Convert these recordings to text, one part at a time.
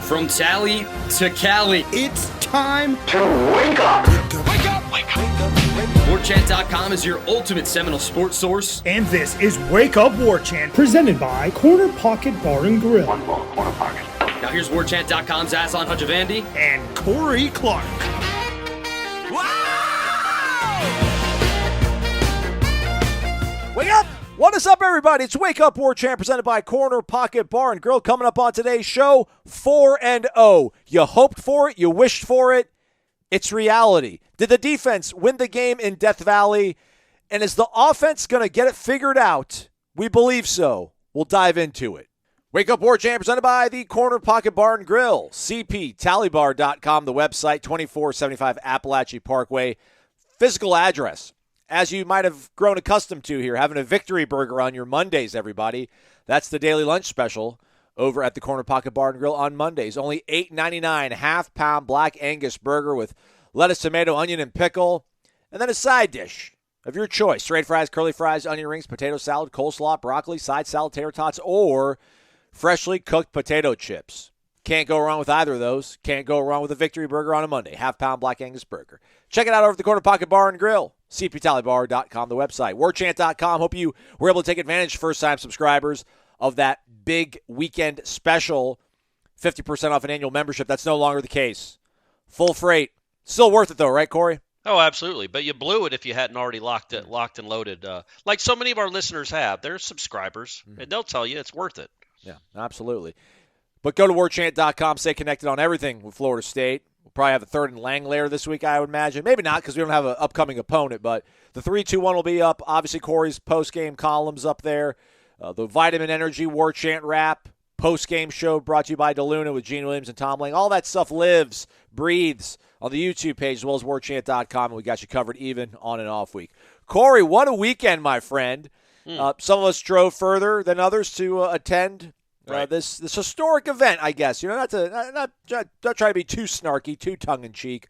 From Tally to Cali, It's time to wake up. Wake up! Wake up! Warchant.com is your ultimate Seminole sports source. And this is Wake Up Warchant, presented by Corner Pocket Bar and Grill. One more corner pocket. Now here's Warchant.com's Aslan Hajavandi. And Corey Clark. Wake up! What is up, everybody? It's Wake Up Warchant, presented by Corner Pocket Bar and Grill. Coming up on today's show, 4-0. You hoped for it. You wished for it. It's reality. Did the defense win the game in Death Valley? And is the offense going to get it figured out? We believe so. We'll dive into it. Wake Up Warchant, presented by the Corner Pocket Bar and Grill. CPTallybar.com, the website, 2475 Appalachia Parkway. Physical address, as you might have grown accustomed to here, having a victory burger on your Mondays, everybody. That's the daily lunch special over at the Corner Pocket Bar and Grill on Mondays. Only $8.99, half-pound Black Angus burger with lettuce, tomato, onion, and pickle. And then a side dish of your choice. Straight fries, curly fries, onion rings, potato salad, coleslaw, broccoli, side salad, tater tots, or freshly cooked potato chips. Can't go wrong with either of those. Can't go wrong with a victory burger on a Monday. Half-pound Black Angus burger. Check it out over at the Corner Pocket Bar and Grill. CPTallybar.com, the website. Warchant.com. Hope you were able to take advantage, first-time subscribers, of that big weekend special. 50% off an annual membership. That's no longer the case. Full freight. Still worth it, though, right, Corey? Oh, absolutely. But you blew it if you hadn't already locked and loaded. Like so many of our listeners have. They're subscribers, and they'll tell you it's worth it. Yeah, absolutely. But go to warchant.com. Stay connected on everything with Florida State. We'll probably have a third and Lang later this week, I would imagine. Maybe not, because we don't have an upcoming opponent. But the 3-2-1 will be up. Obviously, Corey's post-game columns up there. The Vitamin Energy Warchant wrap. Post-game show brought to you by DeLuna with Gene Williams and Tom Lang. All that stuff lives, breathes on the YouTube page as well as warchant.com. And we got you covered even on an off week. Corey, what a weekend, my friend. Some of us drove further than others to attend this historic event, I guess. You know, not try to be too snarky, too tongue-in-cheek.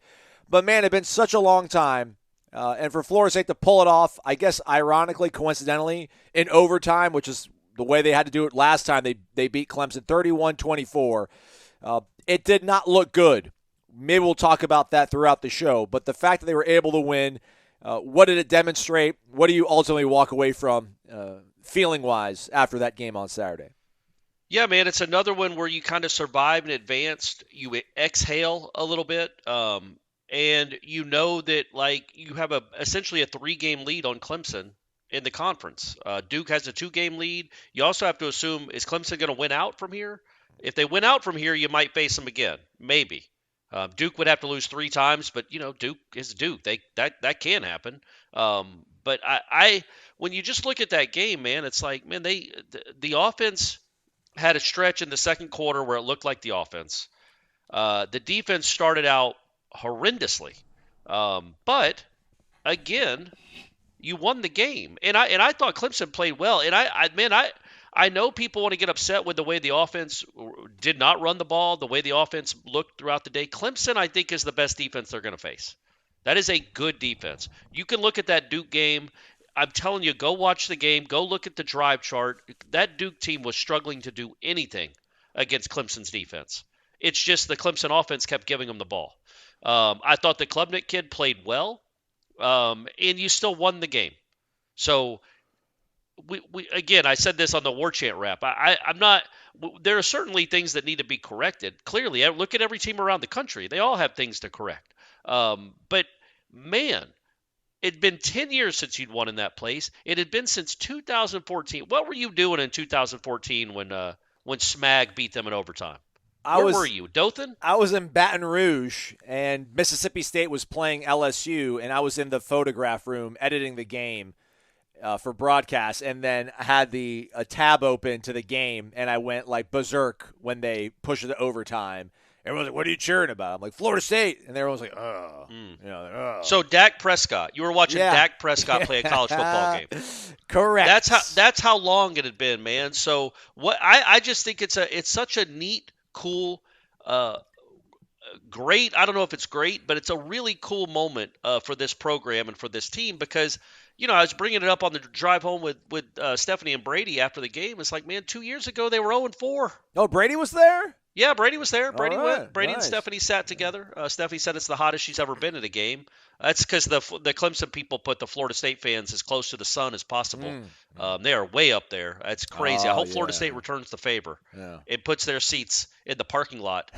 But, man, it's been such a long time. And for Florida State to pull it off, I guess ironically, coincidentally, in overtime, which is the way they had to do it last time they beat Clemson 31-24, it did not look good. Maybe we'll talk about that throughout the show. But the fact that they were able to win, what did it demonstrate? What do you ultimately walk away from feeling-wise after that game on Saturday? Yeah, man, it's another one where you kind of survived and advanced. You exhale a little bit, and you know that, like, you have essentially a 3-game lead on Clemson in the conference. Duke has a 2-game lead. You also have to assume, is Clemson going to win out from here? If they win out from here, you might face them again, maybe. Duke would have to lose 3 times, but, you know, Duke is Duke. That can happen. But I when you just look at that game, man, it's like, man, the offense had a stretch in the second quarter where it looked like the offense. The defense started out horrendously. But, again, you won the game. And I thought Clemson played well. And I know people want to get upset with the way the offense did not run the ball, the way the offense looked throughout the day. Clemson, I think, is the best defense they're going to face. That is a good defense. You can look at that Duke game. I'm telling you, go watch the game. Go look at the drive chart. That Duke team was struggling to do anything against Clemson's defense. It's just the Clemson offense kept giving them the ball. I thought the Klubnik kid played well, and you still won the game. So, we again, I said this on the Warchant wrap. I'm not – there are certainly things that need to be corrected. Clearly, look at every team around the country. They all have things to correct. But, man – it'd been 10 years since you'd won in that place. It had been since 2014. What were you doing in 2014 when Smag beat them in overtime? Where were you, Dothan? I was in Baton Rouge, and Mississippi State was playing LSU, and I was in the photograph room editing the game for broadcast, and then I had a tab open to the game, and I went like berserk when they pushed it to overtime. Everyone's like, what are you cheering about? I'm like, Florida State. And everyone's like, oh. You know, like, oh. So Dak Prescott. You were watching Dak Prescott play a college football game. Correct. That's how long it had been, man. So what I just think it's such a neat, cool, great. I don't know if it's great, but it's a really cool moment for this program and for this team because, you know, I was bringing it up on the drive home with Stephanie and Brady after the game. It's like, man, 2 years ago they were 0-4. Oh, Brady was there? Yeah, Brady was there. Brady right, went. Brady nice. and Stephanie sat together. Stephanie said it's the hottest she's ever been at a game. That's because the Clemson people put the Florida State fans as close to the sun as possible. They are way up there. That's crazy. I hope Florida State returns the favor. Yeah. It puts their seats in the parking lot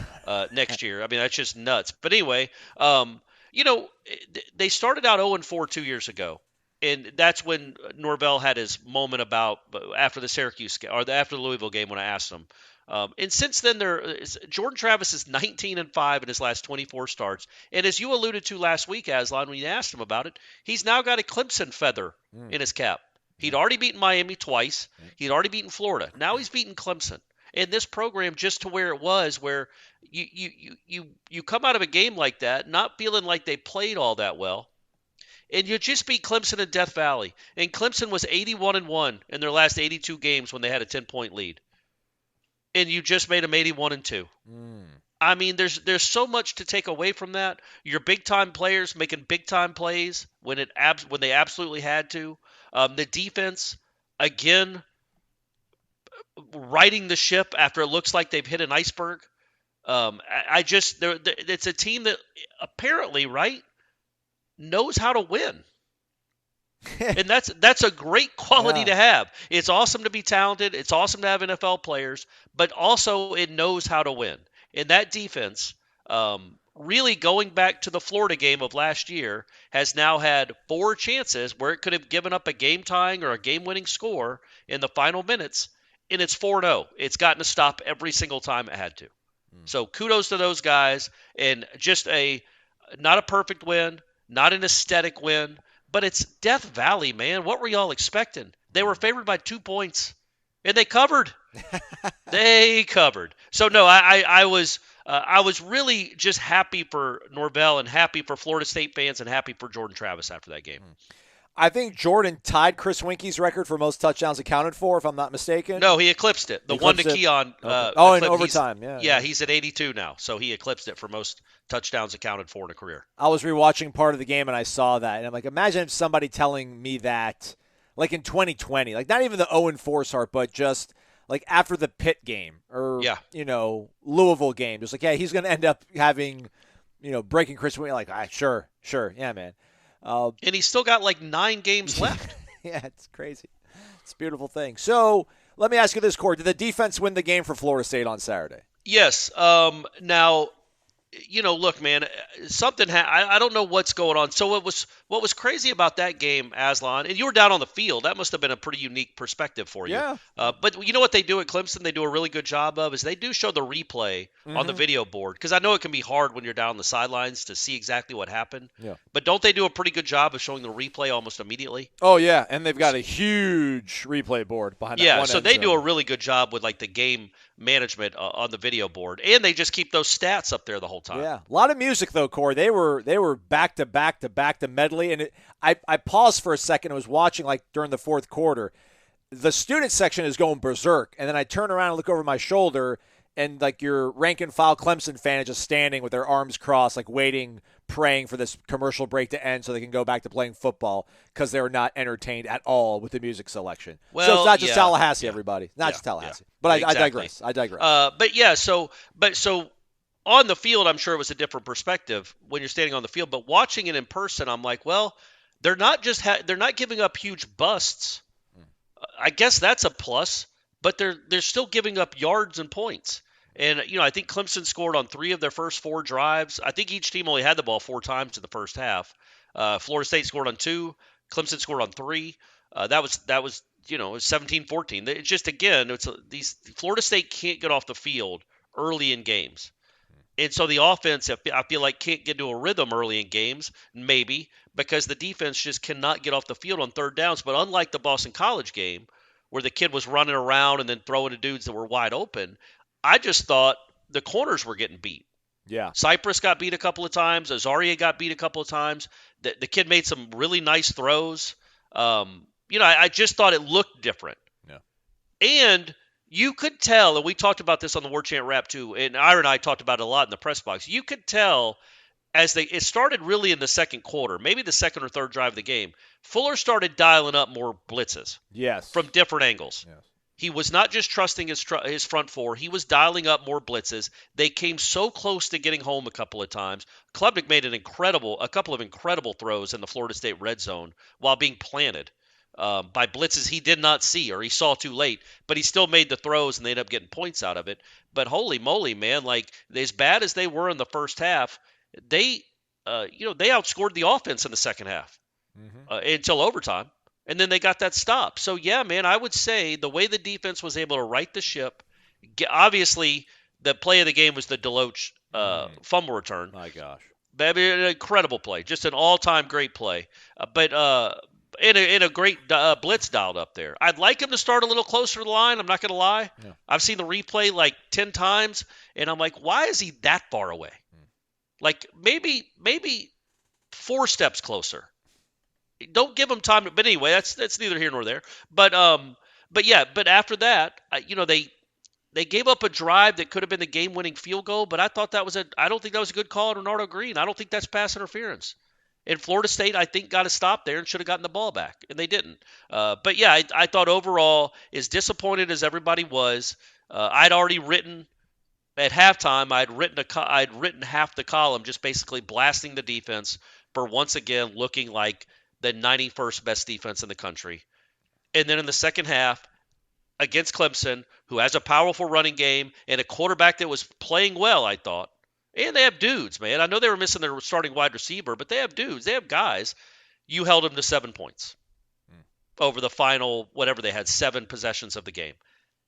next year. I mean, that's just nuts. But anyway, they started out 0-4 2 years ago. And that's when Norvell had his moment about after the Syracuse or after the Louisville game when I asked him. And since then, Jordan Travis is 19-5 in his last 24 starts. And as you alluded to last week, Aslan, when you asked him about it, he's now got a Clemson feather in his cap. He'd already beaten Miami twice. He'd already beaten Florida. Now he's beaten Clemson. And this program just to where it was, where you come out of a game like that, not feeling like they played all that well. And you just beat Clemson in Death Valley. And Clemson was 81-1 in their last 82 games when they had a 10-point lead. And you just made them 81-2. I mean, there's so much to take away from that. Your big-time players making big-time plays when they absolutely had to. The defense, again, righting the ship after it looks like they've hit an iceberg. It's a team that apparently, right, knows how to win. And that's a great quality to have. It's awesome to be talented. It's awesome to have NFL players, but also it knows how to win. And that defense, really going back to the Florida game of last year, has now had 4 chances where it could have given up a game-tying or a game-winning score in the final minutes, and it's 4-0. It's gotten to stop every single time it had to. So kudos to those guys, and just not a perfect win, not an aesthetic win, but it's Death Valley, man. What were y'all expecting? They were favored by 2 points, and they covered. They covered. So no, I was really just happy for Norvell and happy for Florida State fans and happy for Jordan Travis after that game. I think Jordan tied Chris Winke's record for most touchdowns accounted for, if I'm not mistaken. No, he eclipsed it. The one to Keon. In overtime, Yeah, he's at 82 now, so he eclipsed it for most touchdowns accounted for in a career. I was rewatching part of the game, and I saw that, and I'm like, imagine if somebody telling me that, like in 2020, like not even the 0-4 start, but just like after the Pitt game or, Louisville game. Just like, yeah, he's going to end up having, breaking Chris Winke. Like, sure. Yeah, man. And he's still got like 9 games left. Yeah, it's crazy. It's a beautiful thing. So let me ask you this, Corey. Did the defense win the game for Florida State on Saturday? Yes. Now, look, man, something I don't know what's going on. So what was crazy about that game, Aslan, and you were down on the field. That must have been a pretty unique perspective for you. Yeah. But you know what they do at Clemson? They do a really good job of is they do show the replay on the video board, because I know it can be hard when you're down on the sidelines to see exactly what happened. Yeah. But don't they do a pretty good job of showing the replay almost immediately? Oh yeah, and they've got a huge replay board behind. Yeah, that so they do a really good job with like the game management on the video board, and they just keep those stats up there the whole time. Yeah, a lot of music though, Corey. They were back to back to back to medley, and I paused for a second. I was watching like during the fourth quarter. The student section is going berserk, and then I turn around and look over my shoulder, and like your rank and file Clemson fan is just standing with their arms crossed, like waiting, praying for this commercial break to end so they can go back to playing football because they're not entertained at all with the music selection. Well, so it's not just yeah, Tallahassee, everybody. Not just Tallahassee. But exactly. I digress. So on the field, I'm sure it was a different perspective when you're standing on the field. But watching it in person, I'm like, well, they're not just they're not giving up huge busts. I guess that's a plus, but they're still giving up yards and points. And, I think Clemson scored on 3 of their first 4 drives. I think each team only had the ball 4 times in the first half. Florida State scored on 2. Clemson scored on 3. That was 17-14. It's just, again, these Florida State can't get off the field early in games. And so the offense, I feel like, can't get into a rhythm early in games, maybe, because the defense just cannot get off the field on third downs. But unlike the Boston College game, where the kid was running around and then throwing to dudes that were wide open, I just thought the corners were getting beat. Yeah. Cypress got beat a couple of times. Azaria got beat a couple of times. The kid made some really nice throws. I just thought it looked different. Yeah. And you could tell, and we talked about this on the Warchant Wrap too, and Ira and I talked about it a lot in the press box. You could tell it started really in the second quarter, maybe the second or third drive of the game. Fuller started dialing up more blitzes. Yes. From different angles. Yes. He was not just trusting his front four. He was dialing up more blitzes. They came so close to getting home a couple of times. Klubnik made a couple of incredible throws in the Florida State red zone while being planted by blitzes he did not see or he saw too late. But he still made the throws and they ended up getting points out of it. But holy moly, man! Like as bad as they were in the first half, they outscored the offense in the second half until overtime. And then they got that stop. So, yeah, man, I would say the way the defense was able to right the ship, obviously the play of the game was the Deloach fumble return. My gosh. That an incredible play, just an all-time great play. But in a great blitz dialed up there. I'd like him to start a little closer to the line. I'm not going to lie. Yeah. I've seen the replay like 10 times, and I'm like, why is he that far away? Like maybe 4 steps closer. Don't give them time. But anyway, that's neither here nor there. But after that, they gave up a drive that could have been the game-winning field goal. But I thought I don't think that was a good call on Renardo Green. I don't think that's pass interference. And Florida State, I think, got a stop there and should have gotten the ball back, and they didn't. But yeah, I thought overall, as disappointed as everybody was, I'd already written at halftime. I'd written half the column, just basically blasting the defense for once again looking like the 91st best defense in the country. And then in the second half, against Clemson, who has a powerful running game and a quarterback that was playing well, I thought. And they have dudes, man. I know they were missing their starting wide receiver, but they have dudes. They have guys. You held them to 7 points over the final, whatever they had, 7 possessions of the game.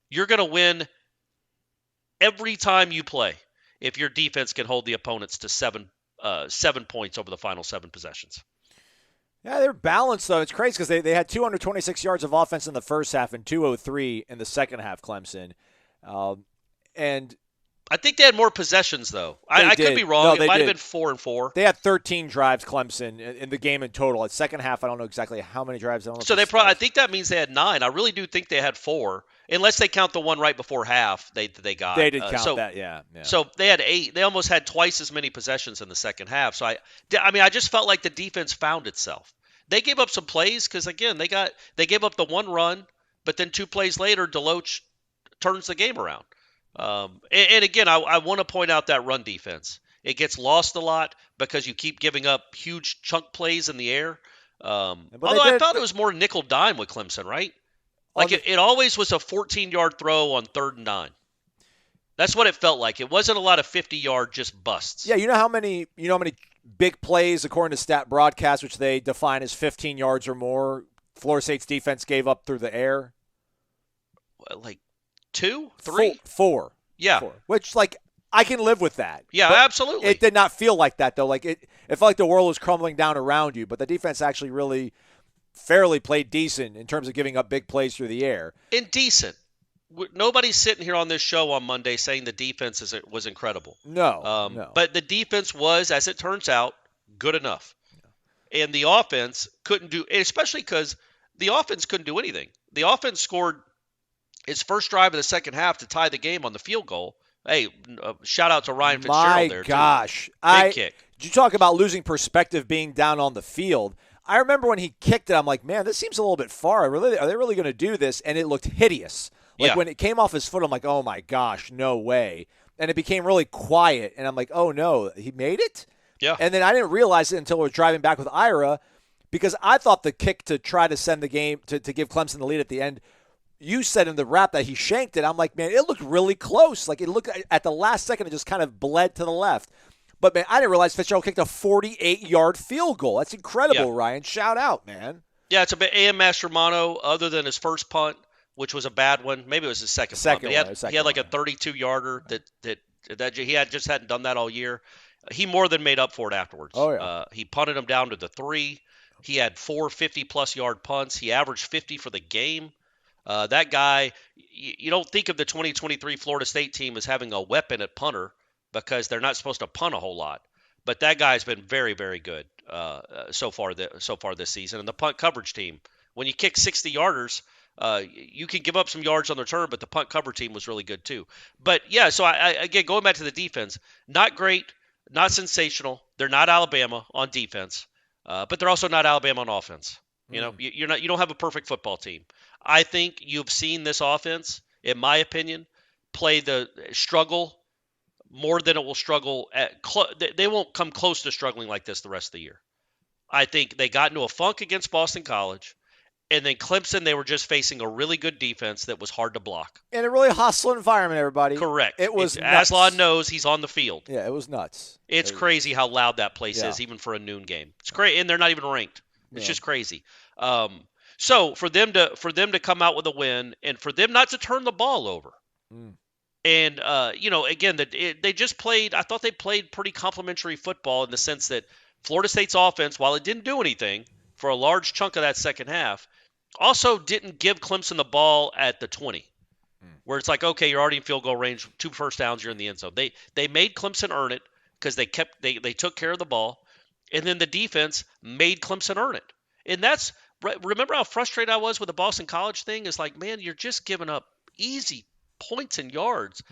You're going to win every time you play if your defense can hold the opponents to 7 points over the final 7 possessions. Yeah, they're balanced, though. It's crazy because they had 226 yards of offense in the first half and 203 in the second half, Clemson. And I think they had more possessions, though. I could be wrong. No, it might have been 4 and 4. They had 13 drives, Clemson, in the game in total. At second half, I don't know exactly how many drives. I I think that means they had 9. I really do think they had 4, unless they count the one right before half they got. They did count that, yeah. So they had 8. They almost had twice as many possessions in the second half. So I just felt like the defense found itself. They gave up some plays because, again, they gave up the one run, but then 2 plays later, Deloach turns the game around. And again, I want to point out that run defense. It gets lost a lot because you keep giving up huge chunk plays in the air. Although I thought it was more nickel dime with Clemson, right? Like it always was a 14-yard throw on 3rd and 9. That's what it felt like. It wasn't a lot of 50-yard just busts. Yeah, you know how many big plays, according to Stat Broadcast, which they define as 15 yards or more, Florida State's defense gave up through the air? Like 2, 3? 4. Yeah. 4. Which, I can live with that. Yeah, but absolutely. It did not feel like that, though. It felt like the world was crumbling down around you, but the defense actually really fairly played decent in terms of giving up big plays through the air. And decent. Nobody's sitting here on this show on Monday saying the defense was incredible. No. But the defense was, as it turns out, good enough. Yeah. And the offense couldn't do, especially because the offense couldn't do anything. The offense scored its first drive of the second half to tie the game on the field goal. Hey, shout out to Ryan Fitzgerald there. My gosh. Big kick. Did you talk about losing perspective being down on the field? I remember when he kicked it, I'm like, man, this seems a little bit far. Are they really going to do this? And it looked hideous. When it came off his foot, I'm like, oh, my gosh, no way. And it became really quiet, and I'm like, oh, no, he made it? Yeah. And then I didn't realize it until we were driving back with Ira because I thought the kick to try to send the game, to give Clemson the lead at the end, you said in the wrap that he shanked it. I'm like, man, it looked really close. It looked at the last second, it just kind of bled to the left. But, man, I didn't realize Fitzgerald kicked a 48-yard field goal. That's incredible, Ryan. Shout out, man. Yeah, it's a bit A.M. Mastromanno, other than his first punt, which was a bad one. Maybe it was his second punt. But he had like a 32-yarder that he hadn't done that all year. He more than made up for it afterwards. Oh, yeah. He punted him down to the 3. He had 4 50-plus yard punts. He averaged 50 for the game. That guy, you don't think of the 2023 Florida State team as having a weapon at punter because they're not supposed to punt a whole lot. But that guy's been very, very good so far this season. And the punt coverage team, when you kick 60-yarders, you can give up some yards on the return, but the punt cover team was really good too. But, yeah, so again, going back to the defense, not great, not sensational. They're not Alabama on defense, but they're also not Alabama on offense. You know, you don't have a perfect football team. I think you've seen this offense, in my opinion, play the struggle more than it will struggle they won't come close to struggling like this the rest of the year. I think they got into a funk against Boston College, and then Clemson, they were just facing a really good defense that was hard to block. In a really hostile environment, everybody. Correct. It was nuts. Aslan knows he's on the field. Yeah, it was nuts. It's crazy how loud that place is, even for a noon game. It's crazy, and they're not even ranked. It's just crazy. So for them to come out with a win, and for them not to turn the ball over, and again, they just played. I thought they played pretty complimentary football in the sense that Florida State's offense, while it didn't do anything for a large chunk of that second half, also didn't give Clemson the ball at the 20, where it's like, okay, you're already in field goal range, 2 first downs, you're in the end zone. They made Clemson earn it because they took care of the ball, and then the defense made Clemson earn it. And that's remember how frustrated I was with the Boston College thing? Is like, man, you're just giving up easy points and yards.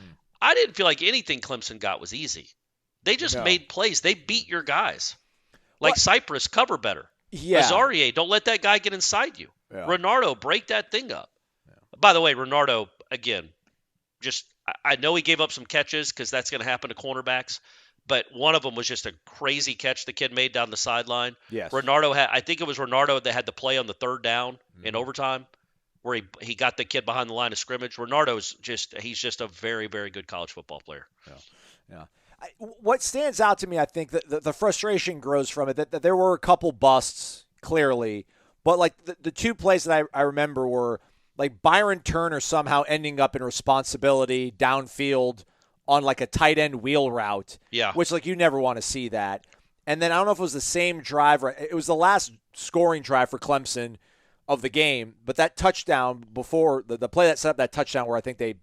I didn't feel like anything Clemson got was easy. They just made plays. They beat your guys. Like Cypress, cover better. Yeah. Azarie, don't let that guy get inside you. Yeah. Renardo, break that thing up. Yeah. By the way, Renardo, again, I know he gave up some catches because that's going to happen to cornerbacks, but one of them was just a crazy catch the kid made down the sideline. Yes. I think it was Renardo that had the play on the third down in overtime where he got the kid behind the line of scrimmage. Renardo's he's just a very, very good college football player. Yeah. What stands out to me, I think, that the frustration grows from it, that there were a couple busts, clearly, but like the 2 plays that I remember were like Byron Turner somehow ending up in responsibility downfield on like a tight end wheel route, which like you never want to see that. And then I don't know if it was the same drive, or it was the last scoring drive for Clemson of the game, but that touchdown before the play that set up that touchdown where I think they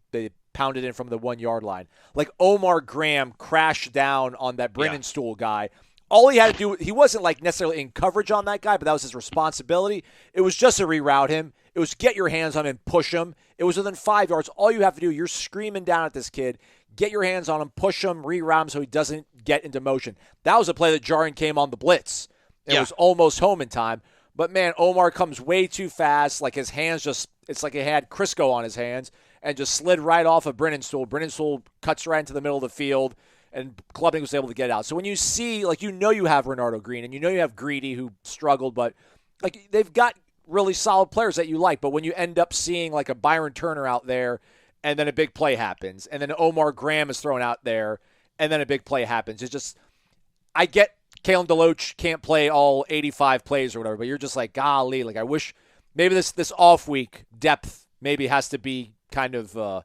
pounded in from the 1 yard line, like Omar Graham crashed down on that Brennanstool guy. All he had to do, he wasn't like necessarily in coverage on that guy, but that was his responsibility. It was just to reroute him. It was get your hands on him and push him. It was within 5 yards. All you have to do, you're screaming down at this kid, get your hands on him, push him, reroute him so he doesn't get into motion. That was a play that jarring came on the blitz. It was almost home in time. But, man, Omar comes way too fast. Like his hands it's like he had Crisco on his hands and just slid right off of Brennanstool. Brennanstool cuts right into the middle of the field, and Clubbing was able to get out. So when you see, like, you have Renardo Green and you have Greedy who struggled, but, like, they've got really solid players that you like. But when you end up seeing, like, a Byron Turner out there and then a big play happens, and then Omar Graham is thrown out there and then a big play happens, it's just – I get Kalen DeLoach can't play all 85 plays or whatever, but you're just like, golly, like I wish maybe this off week depth maybe has to be kind of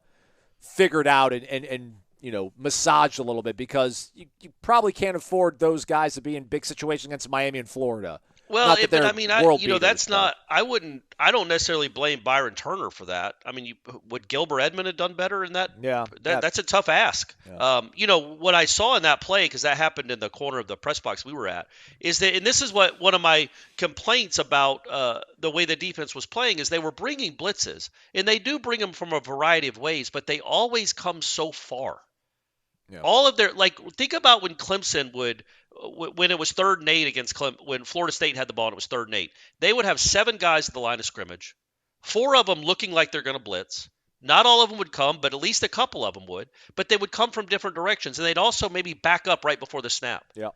figured out and massaged a little bit, because you probably can't afford those guys to be in big situations against Miami and Florida. Well, but I mean, that's not. I don't necessarily blame Byron Turner for that. I mean, would Gilbert Edmond have done better in that? Yeah, that's a tough ask. Yeah. What I saw in that play, because that happened in the corner of the press box we were at, is that, and this is what one of my complaints about the way the defense was playing, is they were bringing blitzes, and they do bring them from a variety of ways, but they always come so far. Yeah. All of their, like, think about when Clemson would. When it was 3rd and 8 against Clemson, when Florida State had the ball and it was 3rd and 8, they would have 7 guys at the line of scrimmage, 4 of them looking like they're going to blitz. Not all of them would come, but at least a couple of them would. But they would come from different directions, and they'd also maybe back up right before the snap. Yeah.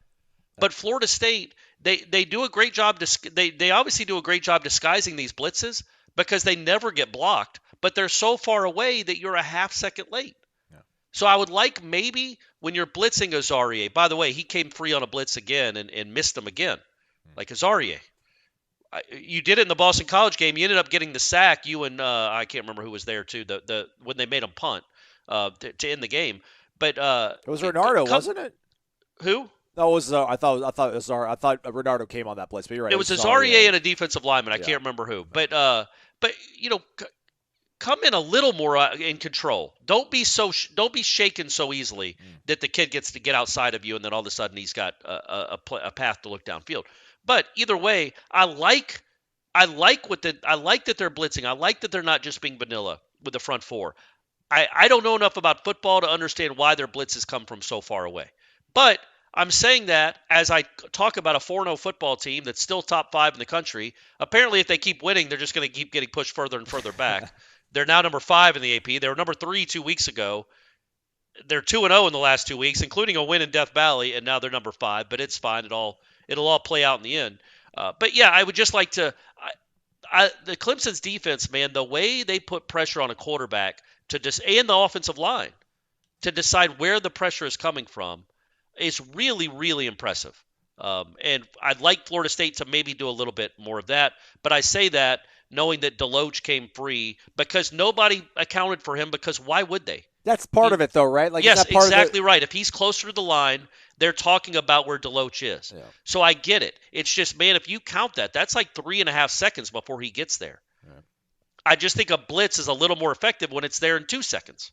But Florida State, they do a great job. They obviously do a great job disguising these blitzes because they never get blocked, but they're so far away that you're a half second late. So I would like maybe when you're blitzing Azarie, by the way, he came free on a blitz again and missed him again, like Azarie. You did it in the Boston College game. You ended up getting the sack. You and I can't remember who was there too. The when they made him punt to end the game. But it was Renardo, wasn't it? Who? No, it was. I thought Renardo came on that blitz. But you're right. It was Azarie and a defensive lineman. I can't remember who. But come in a little more in control. Don't be shaken so easily that the kid gets to get outside of you, and then all of a sudden he's got a path to look downfield. But either way, I like that they're blitzing. I like that they're not just being vanilla with the front 4. I don't know enough about football to understand why their blitzes come from so far away. But I'm saying that as I talk about a 4-0 football team that's still top 5 in the country. Apparently, if they keep winning, they're just going to keep getting pushed further and further back. They're now number 5 in the AP. They were number 3 2 weeks ago. They're 2-0 in the last 2 weeks, including a win in Death Valley, and now they're number 5. But it's fine. It'll all play out in the end. But yeah, I would just like to. The Clemson's defense, man, the way they put pressure on a quarterback and the offensive line to decide where the pressure is coming from is really, really impressive. And I'd like Florida State to maybe do a little bit more of that. But I say that knowing that Deloach came free because nobody accounted for him because why would they? That's part of it, though, right? Like, yes, is that part exactly of right. If he's closer to the line, they're talking about where Deloach is. Yeah. So I get it. It's just, man, if you count that, that's like 3.5 seconds before he gets there. Yeah. I just think a blitz is a little more effective when it's there in 2 seconds,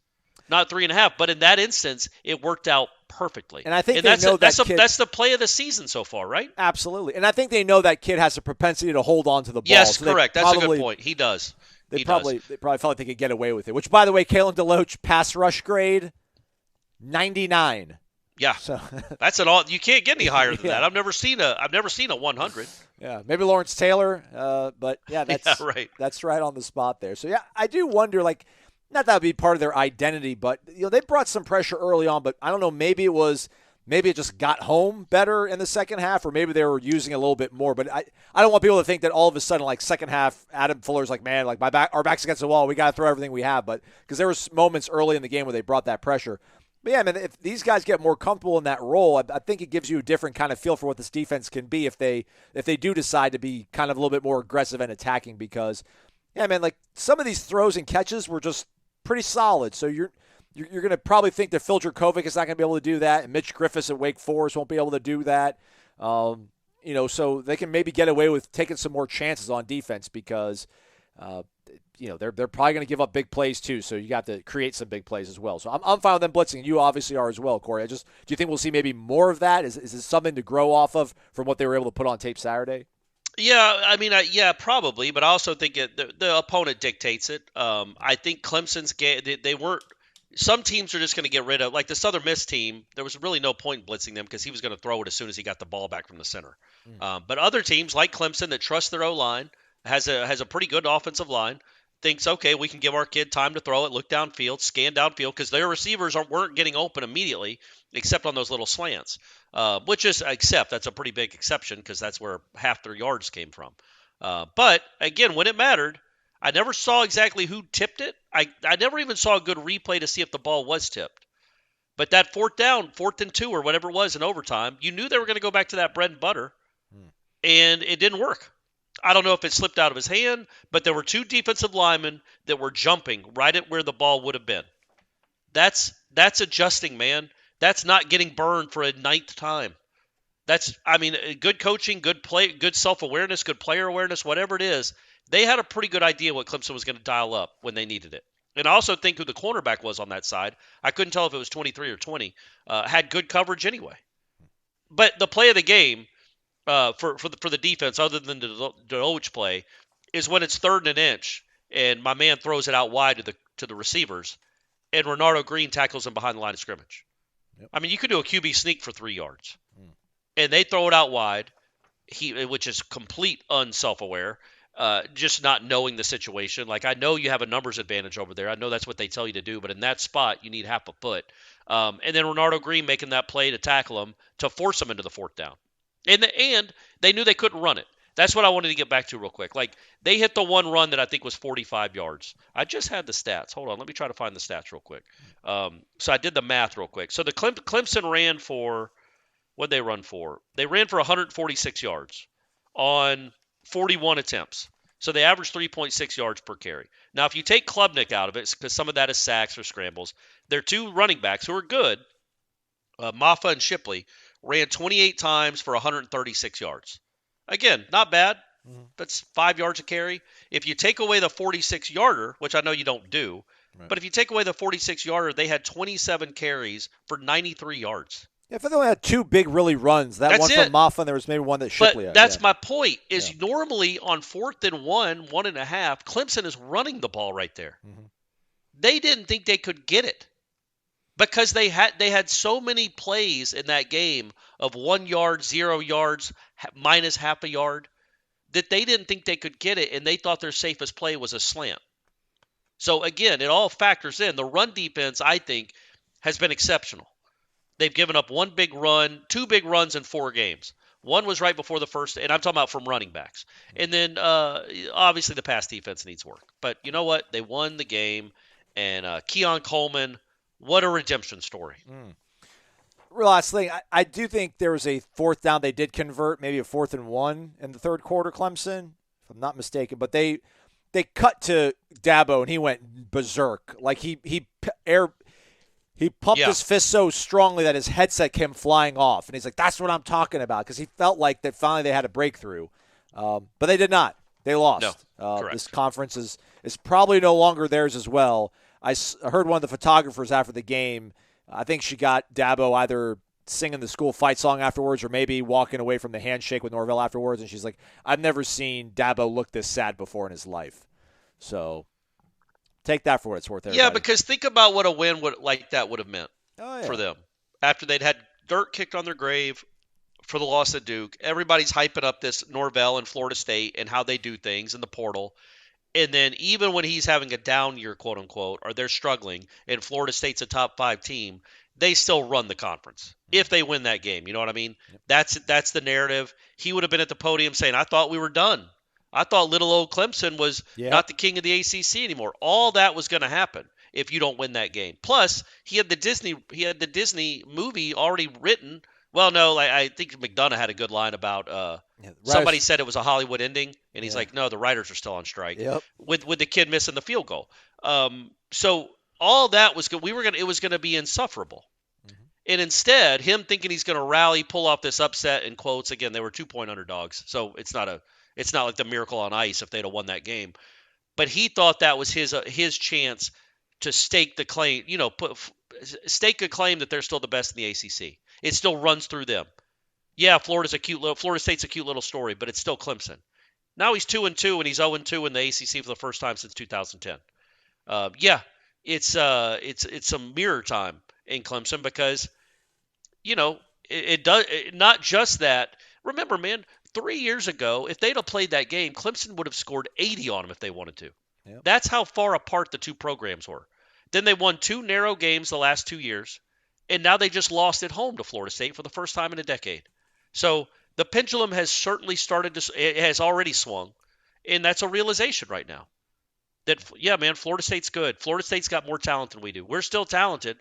not 3.5. But in that instance, it worked out perfectly. And I think that's the play of the season so far, right? Absolutely. And I think they know that kid has a propensity to hold on to the ball. Yes, so correct. That's a good point. He does. They probably felt like they could get away with it. Which, by the way, Kalen Deloach pass rush grade 99. Yeah, so that's an all. You can't get any higher than that. I've never seen a 100. Yeah, maybe Lawrence Taylor, but yeah, that's right. That's right on the spot there. So yeah, I do wonder, like, not that would be part of their identity, but they brought some pressure early on. But I don't know, maybe it just got home better in the second half, or maybe they were using a little bit more. But I don't want people to think that all of a sudden, like, second half, Adam Fuller's like, man, like, our back's against the wall, we got to throw everything we have. But because there was moments early in the game where they brought that pressure. But yeah, man, if these guys get more comfortable in that role, I think it gives you a different kind of feel for what this defense can be if they do decide to be kind of a little bit more aggressive and attacking. Because, yeah, man, like, some of these throws and catches were just pretty solid. So you're going to probably think that Phil Dracovic is not going to be able to do that, and Mitch Griffiths at Wake Forest won't be able to do that. So they can maybe get away with taking some more chances on defense because they're probably going to give up big plays too, so you got to create some big plays as well. So I'm fine with them blitzing. You obviously are as well, Corey. Do you think we'll see maybe more of that? Is this something to grow off of from what they were able to put on tape Saturday? Yeah, I mean, probably, but I also think the opponent dictates it. I think Clemson's game, they weren't. Some teams are just going to get rid of, like the Southern Miss team. There was really no point in blitzing them because he was going to throw it as soon as he got the ball back from the center. But other teams like Clemson that trust their O-line, has a pretty good offensive line, thinks, okay, we can give our kid time to throw it, look downfield, scan downfield, because their receivers weren't getting open immediately, except on those little slants, that's a pretty big exception because that's where half their yards came from. But, again, when it mattered, I never saw exactly who tipped it. I never even saw a good replay to see if the ball was tipped. But that 4th and 2 or whatever it was in overtime, you knew they were going to go back to that bread and butter, and it didn't work. I don't know if it slipped out of his hand, but there were 2 defensive linemen that were jumping right at where the ball would have been. That's adjusting, man. That's not getting burned for a 9th time. Good coaching, good play, good self-awareness, good player awareness, whatever it is. They had a pretty good idea what Clemson was going to dial up when they needed it. And I also think who the cornerback was on that side. I couldn't tell if it was 23 or 20. Had good coverage anyway. But the play of the game, for the defense, other than the Deloach play, is when it's 3rd and an inch, and my man throws it out wide to the receivers, and Renardo Green tackles him behind the line of scrimmage. Yep. I mean, you could do a QB sneak for 3 yards, and they throw it out wide, which is complete unself-aware, just not knowing the situation. Like, I know you have a numbers advantage over there. I know that's what they tell you to do, but in that spot, you need half a foot. And then Renardo Green making that play to tackle him to force him into the 4th down. And they knew they couldn't run it. That's what I wanted to get back to real quick. Like, they hit the one run that I think was 45 yards. I just had the stats. Hold on. Let me try to find the stats real quick. So I did the math real quick. So the Clemson ran for – what did they run for? They ran for 146 yards on 41 attempts. So they averaged 3.6 yards per carry. Now, if you take Klubnik out of it, because some of that is sacks or scrambles, their 2 running backs who are good, Maffa and Shipley, ran 28 times for 136 yards. Again, not bad. That's 5 yards a carry. If you take away the 46-yarder, which I know you don't do, right, but if you take away the 46-yarder, they had 27 carries for 93 yards. Yeah, I think they only had 2 big really runs. That's one from Moffa, and there was maybe one that Shipley had. That's my point, is normally on 4th and 1.5, Clemson is running the ball right there. They didn't think they could get it. because they had so many plays in that game of 1 yard, 0 yards, minus half a yard, that they didn't think they could get it, and they thought their safest play was a slant. So again, it all factors in. The run defense, I think, has been exceptional. They've given up one big run, 2 big runs in 4 games. One was right before the first, and I'm talking about from running backs. And then obviously the pass defense needs work. But you know what? They won the game, and Keon Coleman, what a redemption story. Last thing, I do think there was a fourth down they did convert, maybe a 4th and 1 in the third quarter, Clemson, if I'm not mistaken. But they cut to Dabo, and he went berserk. Like he pumped his fist so strongly that his headset came flying off. And he's like, that's what I'm talking about, because he felt like that finally they had a breakthrough. But they did not. They lost. No, this conference is probably no longer theirs as well. I heard one of the photographers after the game, I think she got Dabo either singing the school fight song afterwards or maybe walking away from the handshake with Norvell afterwards, and she's like, I've never seen Dabo look this sad before in his life. So take that for what it's worth. Everybody. Yeah, because think about what a win like that would have meant for them. After they'd had dirt kicked on their grave for the loss at Duke, everybody's hyping up this Norvell and Florida State and how they do things in the portal. And then even when he's having a down year, quote unquote, or they're struggling, and Florida State's a top 5 team, they still run the conference if they win that game. You know what I mean? Yep. That's the narrative. He would have been at the podium saying, I thought we were done. I thought little old Clemson was not the king of the ACC anymore. All that was going to happen if you don't win that game. Plus, he had the Disney movie already written. Well, no, I think McDonough had a good line about somebody said it was a Hollywood ending, and he's like, no, the writers are still on strike. Yep. With the kid missing the field goal. So all that was good. It was going to be insufferable. Mm-hmm. And instead, him thinking he's going to rally, pull off this upset, in quotes, again, they were 2-point underdogs. So it's not like the miracle on ice if they'd have won that game. But he thought that was his chance to stake the claim, stake a claim that they're still the best in the ACC. It still runs through them. Yeah, Florida State's a cute little story, but it's still Clemson. Now he's 2-2 and he's 0-2 in the ACC for the first time since 2010. It's some mirror time in Clemson because, it does not just that. Remember, man, 3 years ago, if they'd have played that game, Clemson would have scored 80 on them if they wanted to. Yep. That's how far apart the two programs were. Then they won 2 narrow games the last 2 years, and now they just lost at home to Florida State for the first time in a decade. So the pendulum has certainly it has already swung, and that's a realization right now. That, yeah, man, Florida State's good. Florida State's got more talent than we do. We're still talented,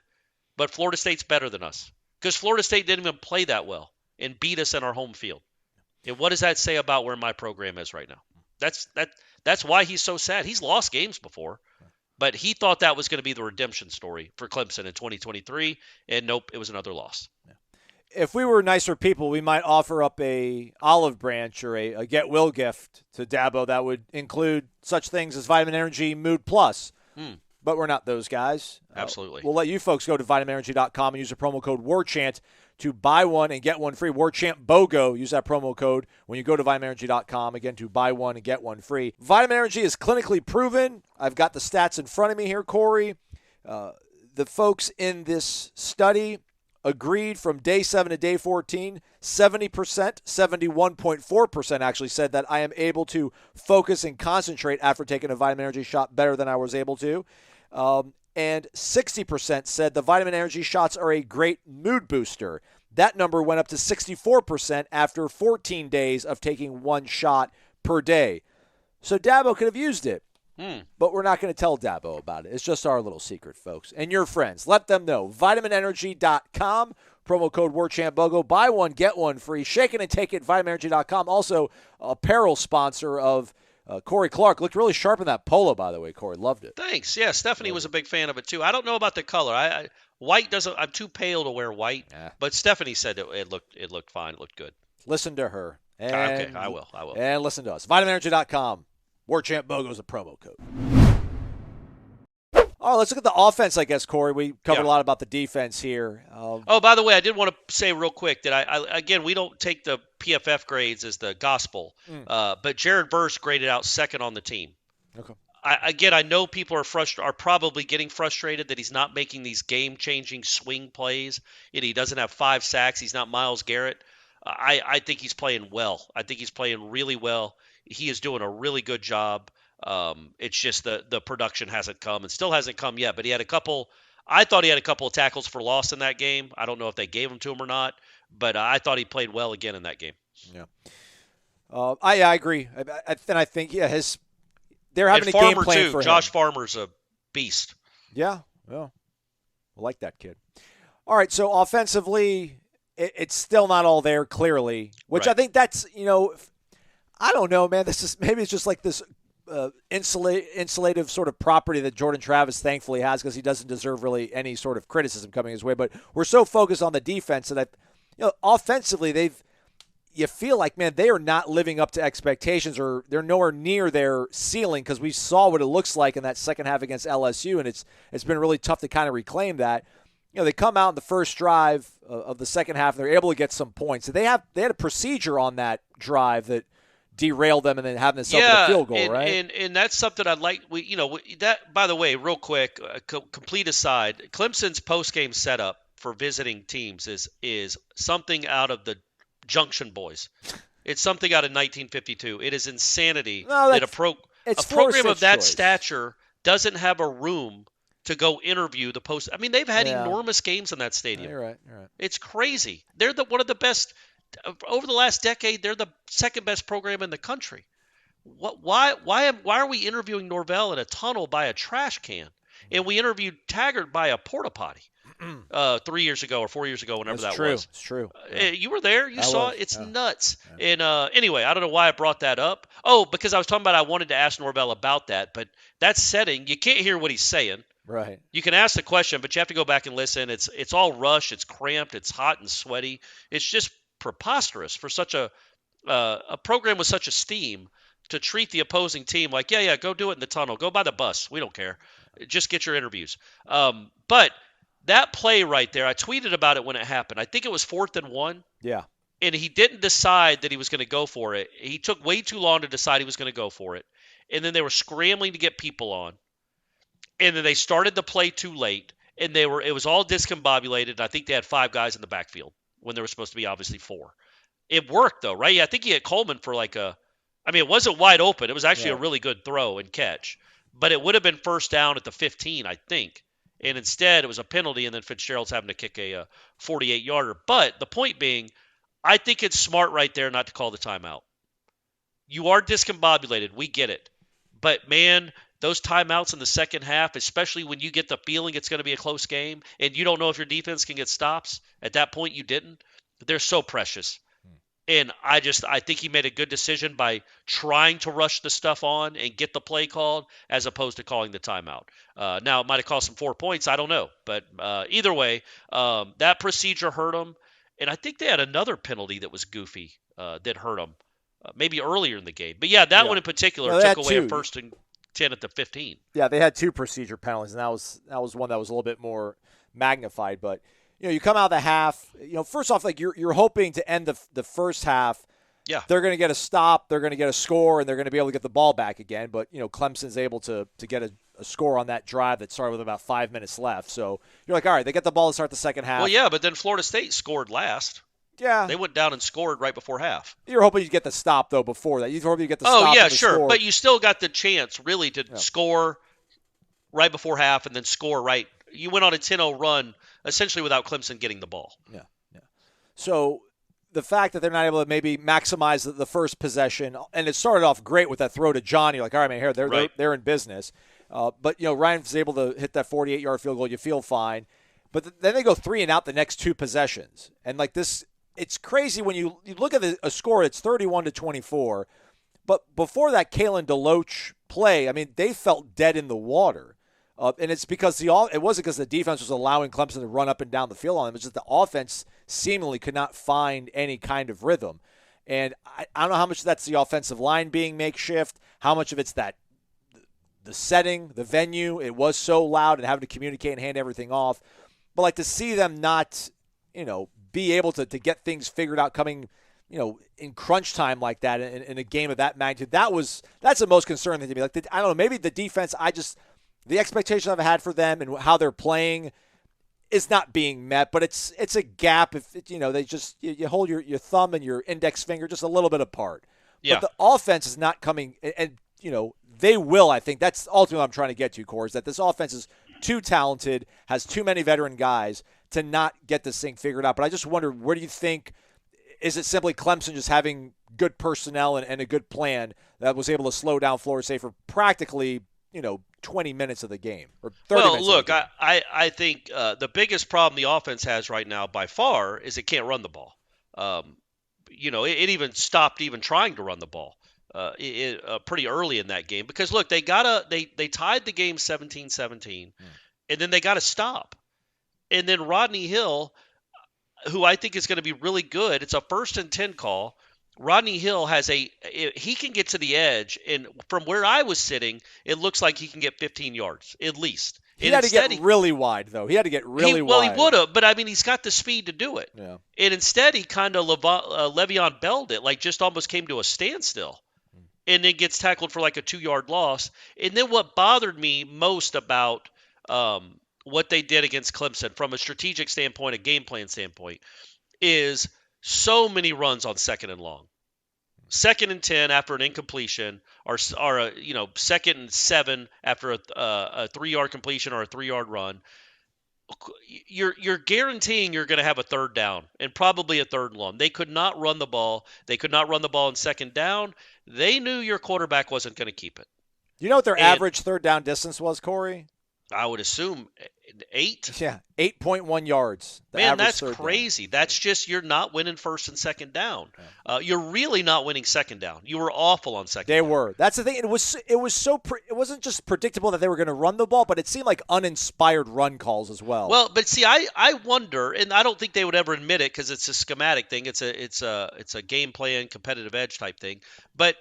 but Florida State's better than us because Florida State didn't even play that well and beat us in our home field. And what does that say about where my program is right now? That's why he's so sad. He's lost games before, but he thought that was going to be the redemption story for Clemson in 2023, and nope, it was another loss. Yeah. If we were nicer people, we might offer up a olive branch or a get will gift to Dabo that would include such things as Vitamin Energy Mood Plus. But we're not those guys. Absolutely. We'll let you folks go to vitaminenergy.com and use the promo code WARCHANT to buy one and get one free. WARCHANT BOGO. Use that promo code when you go to vitaminenergy.com, again, to buy one and get one free. Vitamin Energy is clinically proven. I've got the stats in front of me here, Corey. The folks in this study agreed from day 7 to day 14, 70%, 71.4% actually said that I am able to focus and concentrate after taking a Vitamin Energy shot better than I was able to. And 60% said the Vitamin Energy shots are a great mood booster. That number went up to 64% after 14 days of taking one shot per day. So Dabo could have used it. But we're not going to tell Dabo about it. It's just our little secret, folks. And your friends, let them know. vitaminenergy.com, promo code WARCHANTBOGO. Buy one, get one free. Shake it and take it, vitaminenergy.com. Also, apparel sponsor of Corey Clark. Looked really sharp in that polo, by the way, Corey. Loved it. Thanks. Yeah, Stephanie was a big fan of it, too. I don't know about the color. White doesn't – I'm too pale to wear white. Yeah. But Stephanie said it looked fine. It looked good. Listen to her. Okay, I will. And listen to us. vitaminenergy.com. WARCHANT BOGO is a promo code. All right, let's look at the offense, I guess, Corey. We covered a lot about the defense here. By the way, I did want to say real quick that again, we don't take the PFF grades as the gospel, but Jared Verse graded out second on the team. Okay. I know people are probably getting frustrated that he's not making these game-changing swing plays, and he doesn't have 5 sacks. He's not Myles Garrett. I think he's playing well. I think he's playing really well. He is doing a really good job. It's just the production hasn't come and still hasn't come yet. But he had a couple. I thought he had a couple of tackles for loss in that game. I don't know if they gave them to him or not, but I thought he played well again in that game. Yeah. I agree. I think they're having and a Farmer game plan too. for Josh him. Farmer's a beast. Yeah. Well, I like that kid. All right. So offensively, it's still not all there clearly, which Right. I think that's I don't know, man. Maybe it's just like this insulative sort of property that Jordan Travis thankfully has because he doesn't deserve really any sort of criticism coming his way. But we're so focused on the defense that offensively you feel like, man, they are not living up to expectations or they're nowhere near their ceiling because we saw what it looks like in that second half against LSU, and it's been really tough to kind of reclaim that. They come out in the first drive of the second half, and they're able to get some points. So they had a procedure on that drive that derailed them and then having themselves a field goal, right? And that's something I'd like. That, by the way, real quick, complete aside, Clemson's post-game setup for visiting teams is something out of the Junction Boys. It's something out of 1952. It is insanity that a program of that stature doesn't have a room to go interview the post. I mean, they've had enormous games in that stadium. You're right. It's crazy. They're one of the best over the last decade. They're the second best program in the country. Why are we interviewing Norvell in a tunnel by a trash can, and we interviewed Taggart by a porta potty 3 years ago or 4 years ago, whenever that was? It's true. You were there. You saw it. It's nuts. Yeah. And anyway, I don't know why I brought that up. Oh, because I was talking about I wanted to ask Norvell about that, but that setting, you can't hear what he's saying. Right. You can ask the question, but you have to go back and listen. It's all rush. It's cramped. It's hot and sweaty. It's just preposterous for such a program with such esteem to treat the opposing team like, yeah, go do it in the tunnel. Go by the bus. We don't care. Just get your interviews. But that play right there, I tweeted about it when it happened. I think it was 4th and 1. Yeah. And he didn't decide that he was going to go for it. He took way too long to decide he was going to go for it. And then they were scrambling to get people on. And then they started the play too late. And it was all discombobulated. I think they had 5 guys in the backfield when there was supposed to be obviously 4. It worked though, right? Yeah, I think he hit Coleman for it wasn't wide open. It was actually a really good throw and catch. But it would have been first down at the 15, I think. And instead, it was a penalty, and then Fitzgerald's having to kick a 48-yarder. But the point being, I think it's smart right there not to call the timeout. You are discombobulated. We get it. But, man, those timeouts in the second half, especially when you get the feeling it's going to be a close game and you don't know if your defense can get stops, at that point you didn't, they're so precious. And I think he made a good decision by trying to rush the stuff on and get the play called as opposed to calling the timeout. Now, it might have cost him 4 points. I don't know. But either way, that procedure hurt him. And I think they had another penalty that was goofy that hurt him maybe earlier in the game. But, that one in particular took away a 1st and 10 at the 15. Yeah, they had 2 procedure penalties, and that was one that was a little bit more magnified. But you come out of the half. First off, like you're hoping to end the first half. Yeah, they're going to get a stop, they're going to get a score, and they're going to be able to get the ball back again. But Clemson's able to get a score on that drive that started with about 5 minutes left. So you're like, all right, they get the ball to start the second half. Well, yeah, but then Florida State scored last. Yeah, they went down and scored right before half. You're hoping you get the stop though before that. You're hoping you get the stop. Oh yeah, and the sure, score. but you still got the chance really to score right before half and then score right. You went on a 10-0 run essentially without Clemson getting the ball. Yeah. So the fact that they're not able to maybe maximize the first possession, and it started off great with that throw to John. You're like, all right, man, here they're in business. But Ryan was able to hit that 48-yard field goal. You feel fine, but then they go 3 and out the next 2 possessions, and like this, it's crazy when you look at a score. It's 31-24, but before that Kalen DeLoach play, I mean, they felt dead in the water. And it's because it wasn't because the defense was allowing Clemson to run up and down the field on them. It's just the offense seemingly could not find any kind of rhythm. And I don't know how much of that's the offensive line being makeshift, how much of it's that the setting, the venue. It was so loud and having to communicate and hand everything off. But like to see them not, be able to get things figured out coming in crunch time like that in a game of that magnitude. That's the most concerning thing to me. Like, I don't know, maybe the defense, the expectation I've had for them and how they're playing is not being met, but it's a gap if they just you hold your thumb and your index finger just a little bit apart. Yeah. But the offense is not coming, and they will. I think that's ultimately what I'm trying to get to, Core, is that this offense is too talented, has too many veteran guys to not get this thing figured out. But I just wonder, where do you think? Is it simply Clemson just having good personnel and a good plan that was able to slow down Florida State for practically 20 minutes of the game or 30 minutes? Well, look, I think the biggest problem the offense has right now by far is it can't run the ball. It even stopped even trying to run the ball pretty early in that game because, look, they tied the game 17-17, and then they got to stop. And then Rodney Hill, who I think is going to be really good, it's a 1st and 10 call. Rodney Hill he can get to the edge, and from where I was sitting, it looks like he can get 15 yards at least. He had to get really wide, though. He had to get really wide. Well, he would have, but I mean, he's got the speed to do it. Yeah. And instead, he kind of Le'Veon Bell'd it, like just almost came to a standstill, and then gets tackled for like a 2-yard loss. And then what bothered me most about what they did against Clemson from a strategic standpoint, a game plan standpoint, is so many runs on 2nd and long. 2nd and 10 after an incompletion, or 2nd and 7 after a 3-yard completion or a 3-yard run. You're guaranteeing you're going to have a 3rd down and probably a 3rd and long. They could not run the ball. They could not run the ball in 2nd down. They knew your quarterback wasn't going to keep it. You know what their average 3rd down distance was, Corey? I would assume 8. Yeah, 8.1 yards. Man, that's crazy. That's just you're not winning 1st and 2nd down. You're really not winning 2nd down. You were awful on 2nd down. They were. That's the thing. It wasn't just predictable that they were going to run the ball, but it seemed like uninspired run calls as well. Well, but see, I wonder, and I don't think they would ever admit it because it's a schematic thing. It's a game plan, competitive edge type thing. But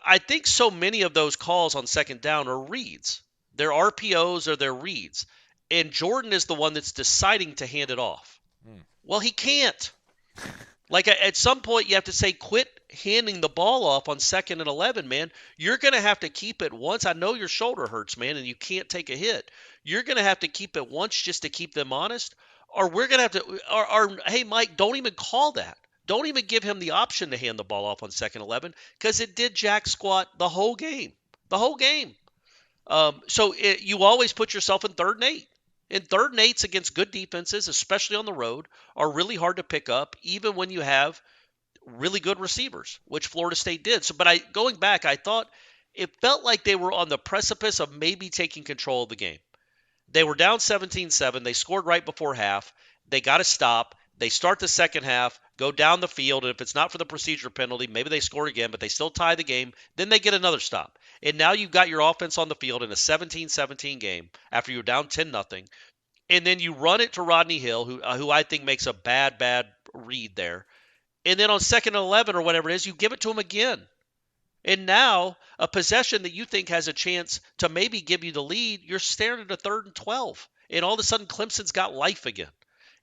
I think so many of those calls on 2nd down are reads. They're RPOs or they're reads. And Jordan is the one that's deciding to hand it off. Well, he can't. Like, at some point, you have to say, quit handing the ball off on 2nd and 11, man. You're going to have to keep it once. I know your shoulder hurts, man, and you can't take a hit. You're going to have to keep it once just to keep them honest. Or we're going to have to or hey, Mike, don't even call that. Don't even give him the option to hand the ball off on 2nd and 11 because it did jack squat the whole game. The whole game. You always put yourself in 3rd and 8. And 3rd and 8s against good defenses, especially on the road, are really hard to pick up, even when you have really good receivers, which Florida State did. Going back, I thought it felt like they were on the precipice of maybe taking control of the game. They were down 17-7. They scored right before half. They got to stop. They start the second half, go down the field, and if it's not for the procedure penalty, maybe they score again, but they still tie the game. Then they get another stop. And now you've got your offense on the field in a 17-17 game after you're down 10-0. And then you run it to Rodney Hill, who I think makes a bad read there. And then on 2nd and 11 or whatever it is, you give it to him again. And now a possession that you think has a chance to maybe give you the lead, you're staring at a 3rd and 12. And all of a sudden Clemson's got life again.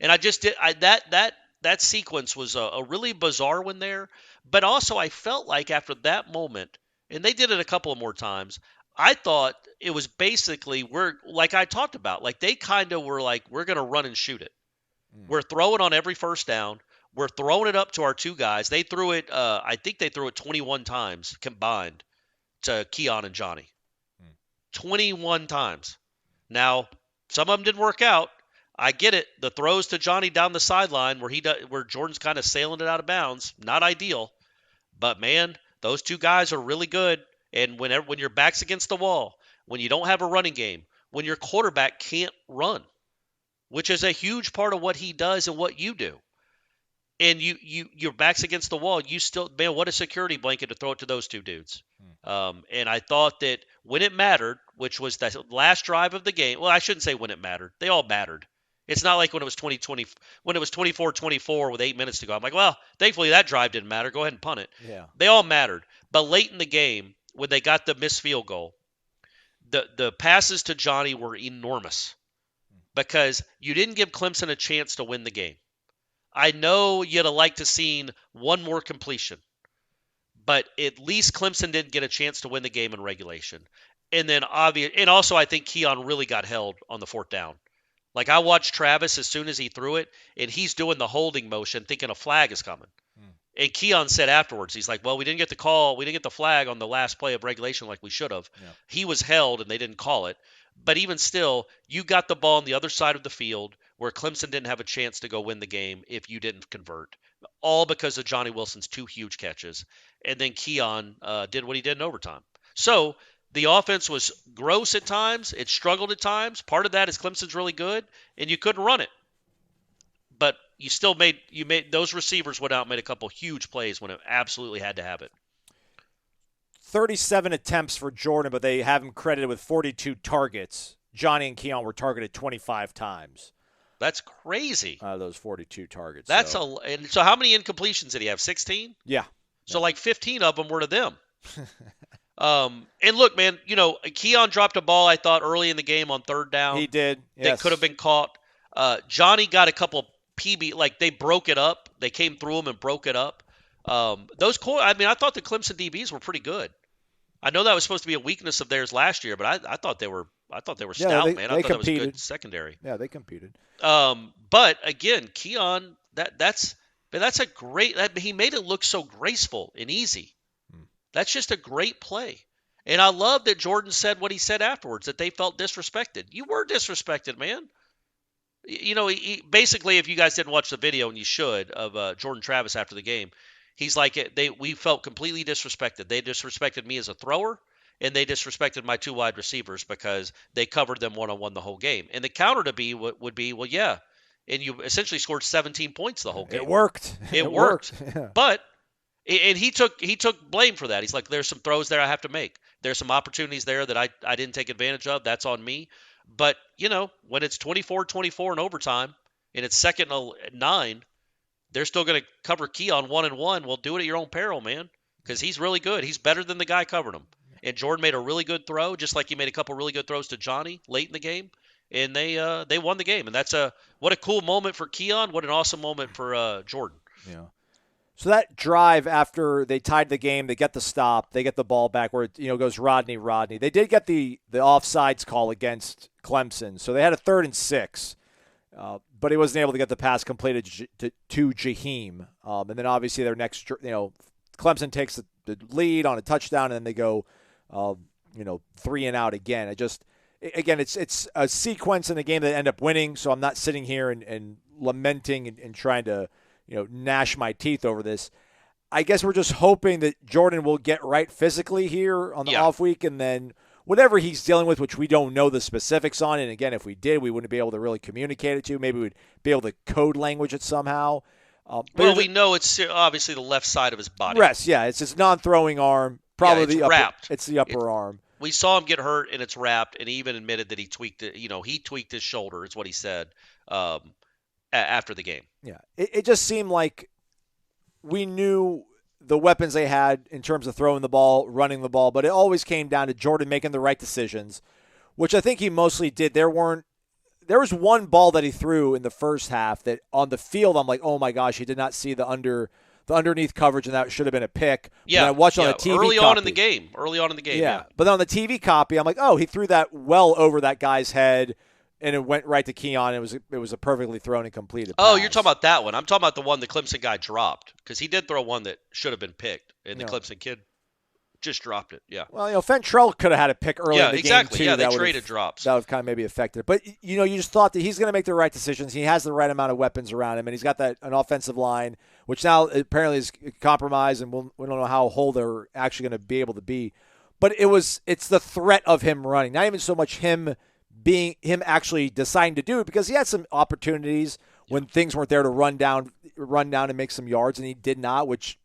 And that sequence was a really bizarre one there. But also I felt like after that moment, and they did it a couple of more times, I thought it was basically, like I talked about, like they kind of were like, we're going to run and shoot it. We're throwing on every 1st down. We're throwing it up to our 2 guys. They threw it, I think they threw it 21 times combined to Keon and Johnny. 21 times. Now, some of them didn't work out. I get it. The throws to Johnny down the sideline where Jordan's kind of sailing it out of bounds, not ideal. But, man, those 2 guys are really good. And when your back's against the wall, when you don't have a running game, when your quarterback can't run, which is a huge part of what he does and what you do, and your back's against the wall, you still, man, what a security blanket to throw it to those 2 dudes. And I thought that when it mattered, which was the last drive of the game, well, I shouldn't say when it mattered. They all mattered. It's not like when it was 24-24 with 8 minutes to go. I'm like, well, thankfully that drive didn't matter. Go ahead and punt it. Yeah. They all mattered. But late in the game, when they got the missed field goal, the passes to Johnny were enormous because you didn't give Clemson a chance to win the game. I know you'd have liked to seen one more completion, but at least Clemson didn't get a chance to win the game in regulation. And then also I think Keon really got held on the fourth down. Like I watched Travis as soon as he threw it, and he's doing the holding motion, thinking a flag is coming. And Keon said afterwards, he's like, well, we didn't get the call. We didn't get the flag on the last play of regulation like we should have. Yeah. He was held, and they didn't call it. But even still, you got the ball on the other side of the field where Clemson didn't have a chance to go win the game if you didn't convert. All because of Johnny Wilson's 2 huge catches. And then Keon did what he did in overtime. So the offense was gross at times. It struggled at times. Part of that is Clemson's really good, and you couldn't run it. But you still made those receivers went out and made a couple huge plays when it absolutely had to have it. 37 attempts for Jordan, but they have him credited with 42 targets. Johnny and Keon were targeted 25 times. That's crazy. Those 42 targets. So how many incompletions did he have? 16? Yeah. So like 15 of them were to them. And look, man, Keon dropped a ball, I thought, early in the game on third down. He did. Yes. That could have been caught. Johnny got a couple PB, like they broke it up. They came through them and broke it up. I thought the Clemson DBs were pretty good. I know that was supposed to be a weakness of theirs last year, but I thought they were stout, man. I thought that was good secondary. Yeah, they competed. But again, Keon, that's a great. He made it look so graceful and easy. That's just a great play. And I love that Jordan said what he said afterwards, that they felt disrespected. You were disrespected, man. Basically, if you guys didn't watch the video, and you should, of Jordan Travis after the game, he's like, we felt completely disrespected. They disrespected me as a thrower, and they disrespected my 2 wide receivers because they covered them one-on-one the whole game. And the counter would be, well, yeah, and you essentially scored 17 points the whole game. It worked. It worked. Yeah. But and he took blame for that. He's like, there's some throws there I have to make. There's some opportunities there that I didn't take advantage of. That's on me. But, when it's 24-24 in overtime and it's 2nd and 9, they're still going to cover Keon 1-and-1. Well, do it at your own peril, man, because he's really good. He's better than the guy covering him. And Jordan made a really good throw, just like he made a couple really good throws to Johnny late in the game. And they won the game. And what a cool moment for Keon. What an awesome moment for Jordan. Yeah. So that drive after they tied the game, they get the stop, they get the ball back where it goes Rodney. They did get the offsides call against Clemson, so they had a 3rd and 6, but he wasn't able to get the pass completed to Jaheim. And then obviously their next, Clemson takes the lead on a touchdown, and then they go, 3 and out again. It's a sequence in a game that end up winning. So I'm not sitting here and lamenting and trying to gnash my teeth over this. I guess we're just hoping that Jordan will get right physically here on the off week, and then whatever he's dealing with, which we don't know the specifics on, and again, if we did, we wouldn't be able to really communicate it to you. Maybe we'd be able to code language it somehow. We know it's obviously the left side of his body. Rest, yeah. It's his non-throwing arm, probably it's wrapped. It's the upper arm. We saw him get hurt, and it's wrapped, and he even admitted that he tweaked it. He tweaked his shoulder, is what he said. After the game. Yeah. It just seemed like we knew the weapons they had in terms of throwing the ball, running the ball, but it always came down to Jordan making the right decisions, which I think he mostly did. There was one ball that he threw in the first half that on the field I'm like, oh my gosh, he did not see the underneath coverage, and that should have been a pick. Yeah. But I watched on the TV early copy. on in the game. Yeah. But on the TV copy, I'm like, oh, he threw that well over that guy's head. And it went right to Keon. It was a perfectly thrown and completed pass. Oh, you're talking about that one. I'm talking about the one the Clemson guy dropped, because he did throw one that should have been picked, and the Clemson kid just dropped it. Yeah. Well, Fentrell could have had a pick early in the game too. Yeah, they traded drops. That would kind of maybe affected it. But you just thought that he's going to make the right decisions. He has the right amount of weapons around him, and he's got an offensive line, which now apparently is compromised, and we don't know how whole they're actually going to be able to be. But it's the threat of him running, not even so much him actually deciding to do it, because he had some opportunities when things weren't there to run down and make some yards, and he did not, which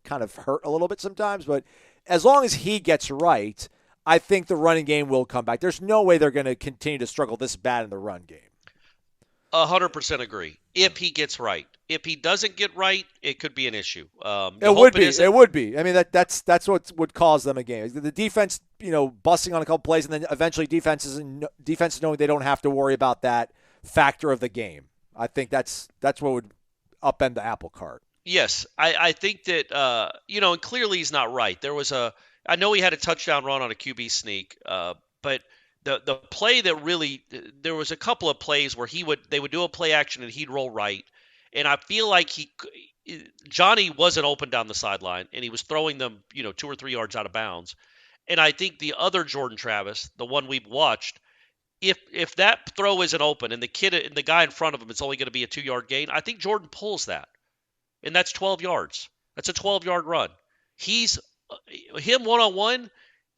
kind of hurt a little bit sometimes. But as long as he gets right, I think the running game will come back. There's no way they're going to continue to struggle this bad in the run game. 100% agree. If he gets right. If he doesn't get right, it could be an issue. It would be. It would be. I mean, that's what would cause them a game. The defense, busting on a couple plays, and then eventually defenses knowing they don't have to worry about that factor of the game. I think that's what would upend the apple cart. Yes, I think that and clearly he's not right. I know he had a touchdown run on a QB sneak, but the play that really there was a couple of plays where they would do a play action and he'd roll right, and I feel like Johnny wasn't open down the sideline and he was throwing them 2 or 3 yards out of bounds, and I think the other Jordan Travis, the one we've watched, if that throw isn't open and the guy in front of him is only going to be a 2-yard gain, I think Jordan pulls that. And that's 12 yards. That's a 12-yard run. He's him one-on-one,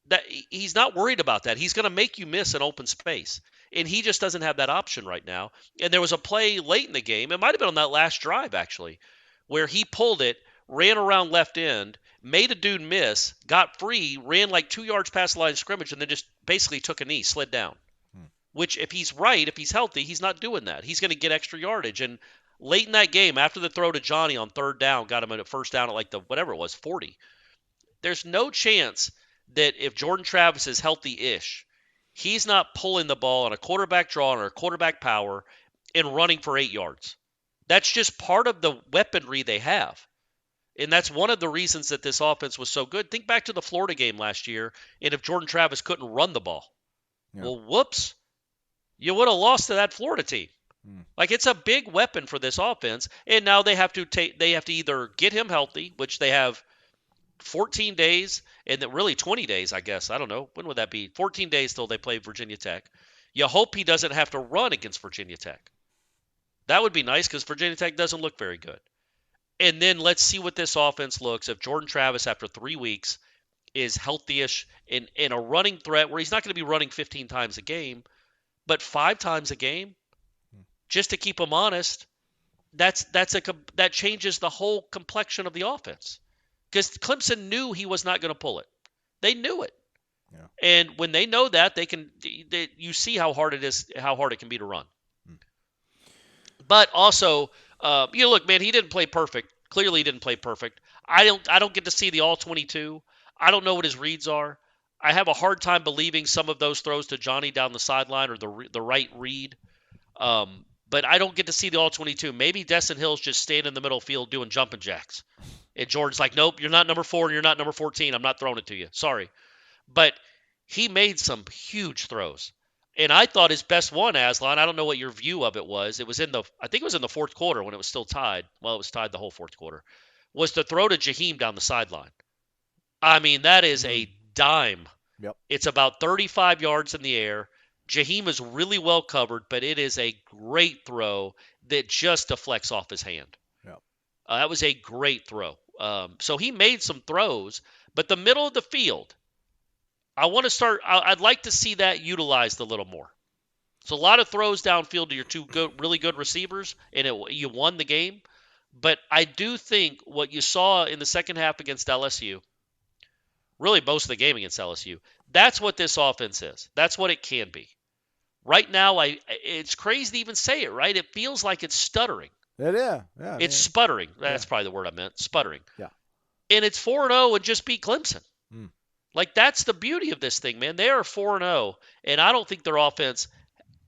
that he's not worried about that. He's going to make you miss an open space. And he just doesn't have that option right now. And there was a play late in the game, it might have been on that last drive actually, where he pulled it, ran around left end, made a dude miss, got free, ran like 2 yards past the line of scrimmage, and then just basically took a knee, slid down. Which if he's healthy, he's not doing that. He's going to get extra yardage. And late in that game, after the throw to Johnny on third down, got him at a first down at like whatever it was, 40. There's no chance that if Jordan Travis is healthy-ish, he's not pulling the ball on a quarterback draw or a quarterback power and running for 8 yards. That's just part of the weaponry they have. And that's one of the reasons that this offense was so good. Think back to the Florida game last year, and if Jordan Travis couldn't run the ball. Yeah. Well, whoops. You would have lost to that Florida team. Like, it's a big weapon for this offense, and now they have to either get him healthy, which they have 14 days, and then really 20 days, I guess. I don't know. When would that be? 14 days till they play Virginia Tech. You hope he doesn't have to run against Virginia Tech. That would be nice because Virginia Tech doesn't look very good. And then let's see what this offense looks if Jordan Travis, after 3 weeks, is healthy-ish in a running threat where he's not going to be running 15 times a game, but 5 times a game, just to keep him honest, that changes the whole complexion of the offense. Because Clemson knew he was not going to pull it. They knew it. Yeah. And when they know that, you see how hard it can be to run. But also, look, man, he didn't play perfect. Clearly, he didn't play perfect. I don't get to see the all 22. I don't know what his reads are. I have a hard time believing some of those throws to Johnny down the sideline or the right read. But I don't get to see the all 22. Maybe Destin Hill's just staying in the middle field doing jumping jacks. And Jordan's like, nope, you're not number 4 and you're not number 14. I'm not throwing it to you. Sorry. But he made some huge throws. And I thought his best one, Aslan, I don't know what your view of it was. I think it was in the fourth quarter when it was still tied. Well, it was tied the whole fourth quarter. Was the throw to Jaheim down the sideline. I mean, that is a dime. Yep. It's about 35 yards in the air. Jaheim is really well covered, but it is a great throw that just deflects off his hand. Yep. That was a great throw. So he made some throws, but the middle of the field, I'd like to see that utilized a little more. So a lot of throws downfield to your 2 really good receivers, and you won the game. But I do think what you saw in the second half against LSU, really most of the game against LSU, that's what this offense is. That's what it can be. Right now, it's crazy to even say it, right? It feels like it's stuttering. Yeah. It's sputtering. That's probably the word I meant, sputtering. Yeah. And it's 4-0 and just beat Clemson. Like, that's the beauty of this thing, man. They are 4-0, and I don't think their offense,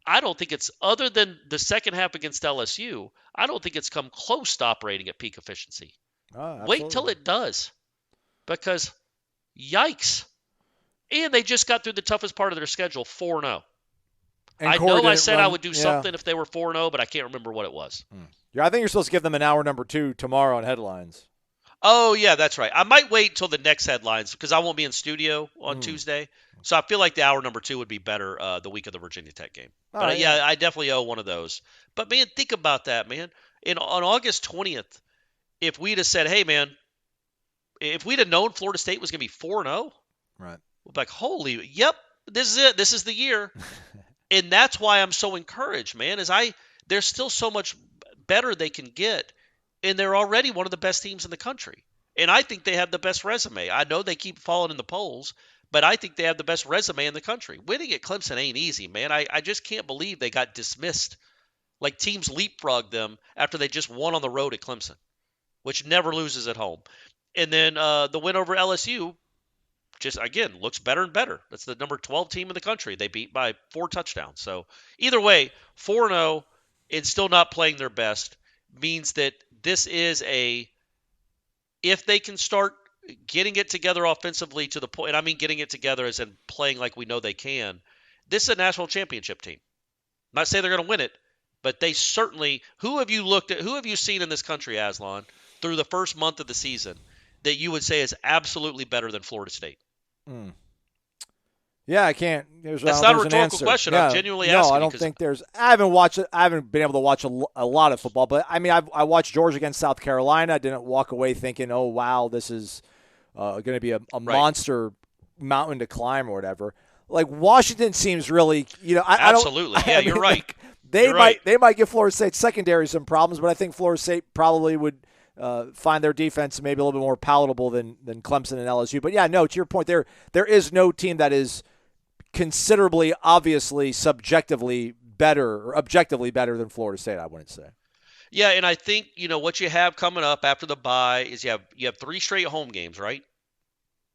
it's other than the second half against LSU, I don't think it's come close to operating at peak efficiency. Wait till it does, because yikes. And they just got through the toughest part of their schedule, 4-0. I know I said I would do something if they were 4-0, but I can't remember what it was. Yeah, I think you're supposed to give them an hour number 2 tomorrow on headlines. Oh, yeah, that's right. I might wait until the next headlines because I won't be in studio on Tuesday. So I feel like the hour number 2 would be better the week of the Virginia Tech game. But, I definitely owe one of those. But, man, think about that, man. On August 20th, if we'd have said, hey, man, if we'd have known Florida State was going to be 4-0, right? We'd be like, yep, this is it. This is the year. And that's why I'm so encouraged, man, there's still so much better they can get, and they're already one of the best teams in the country. And I think they have the best resume. I know they keep falling in the polls, but I think they have the best resume in the country. Winning at Clemson ain't easy, man. I just can't believe they got dismissed. Like, teams leapfrogged them after they just won on the road at Clemson, which never loses at home. And then the win over LSU, just, again, looks better and better. That's the number 12 team in the country. They beat by 4 touchdowns. So either way, 4-0 and still not playing their best means that this is if they can start getting it together offensively to the point, and I mean getting it together as in playing like we know they can, this is a national championship team. I'm not saying they're going to win it, but they certainly, who have you seen in this country, Aslan, through the first month of the season that you would say is absolutely better than Florida State? Yeah, I can't. That's not a rhetorical question. I'm genuinely asking. No, I don't think there's. I haven't watched it. I haven't been able to watch a lot of football, but I mean, I watched Georgia against South Carolina. I didn't walk away thinking, oh wow, this is going to be a monster mountain to climb or whatever. Like Washington seems really, absolutely. Yeah, you're right. They might give Florida State secondary some problems, but I think Florida State probably would find their defense maybe a little bit more palatable than Clemson and LSU. But yeah, no, to your point, there is no team that is considerably, obviously, subjectively better or objectively better than Florida State, I wouldn't say. Yeah, and I think, what you have coming up after the bye is you have 3 straight home games, right?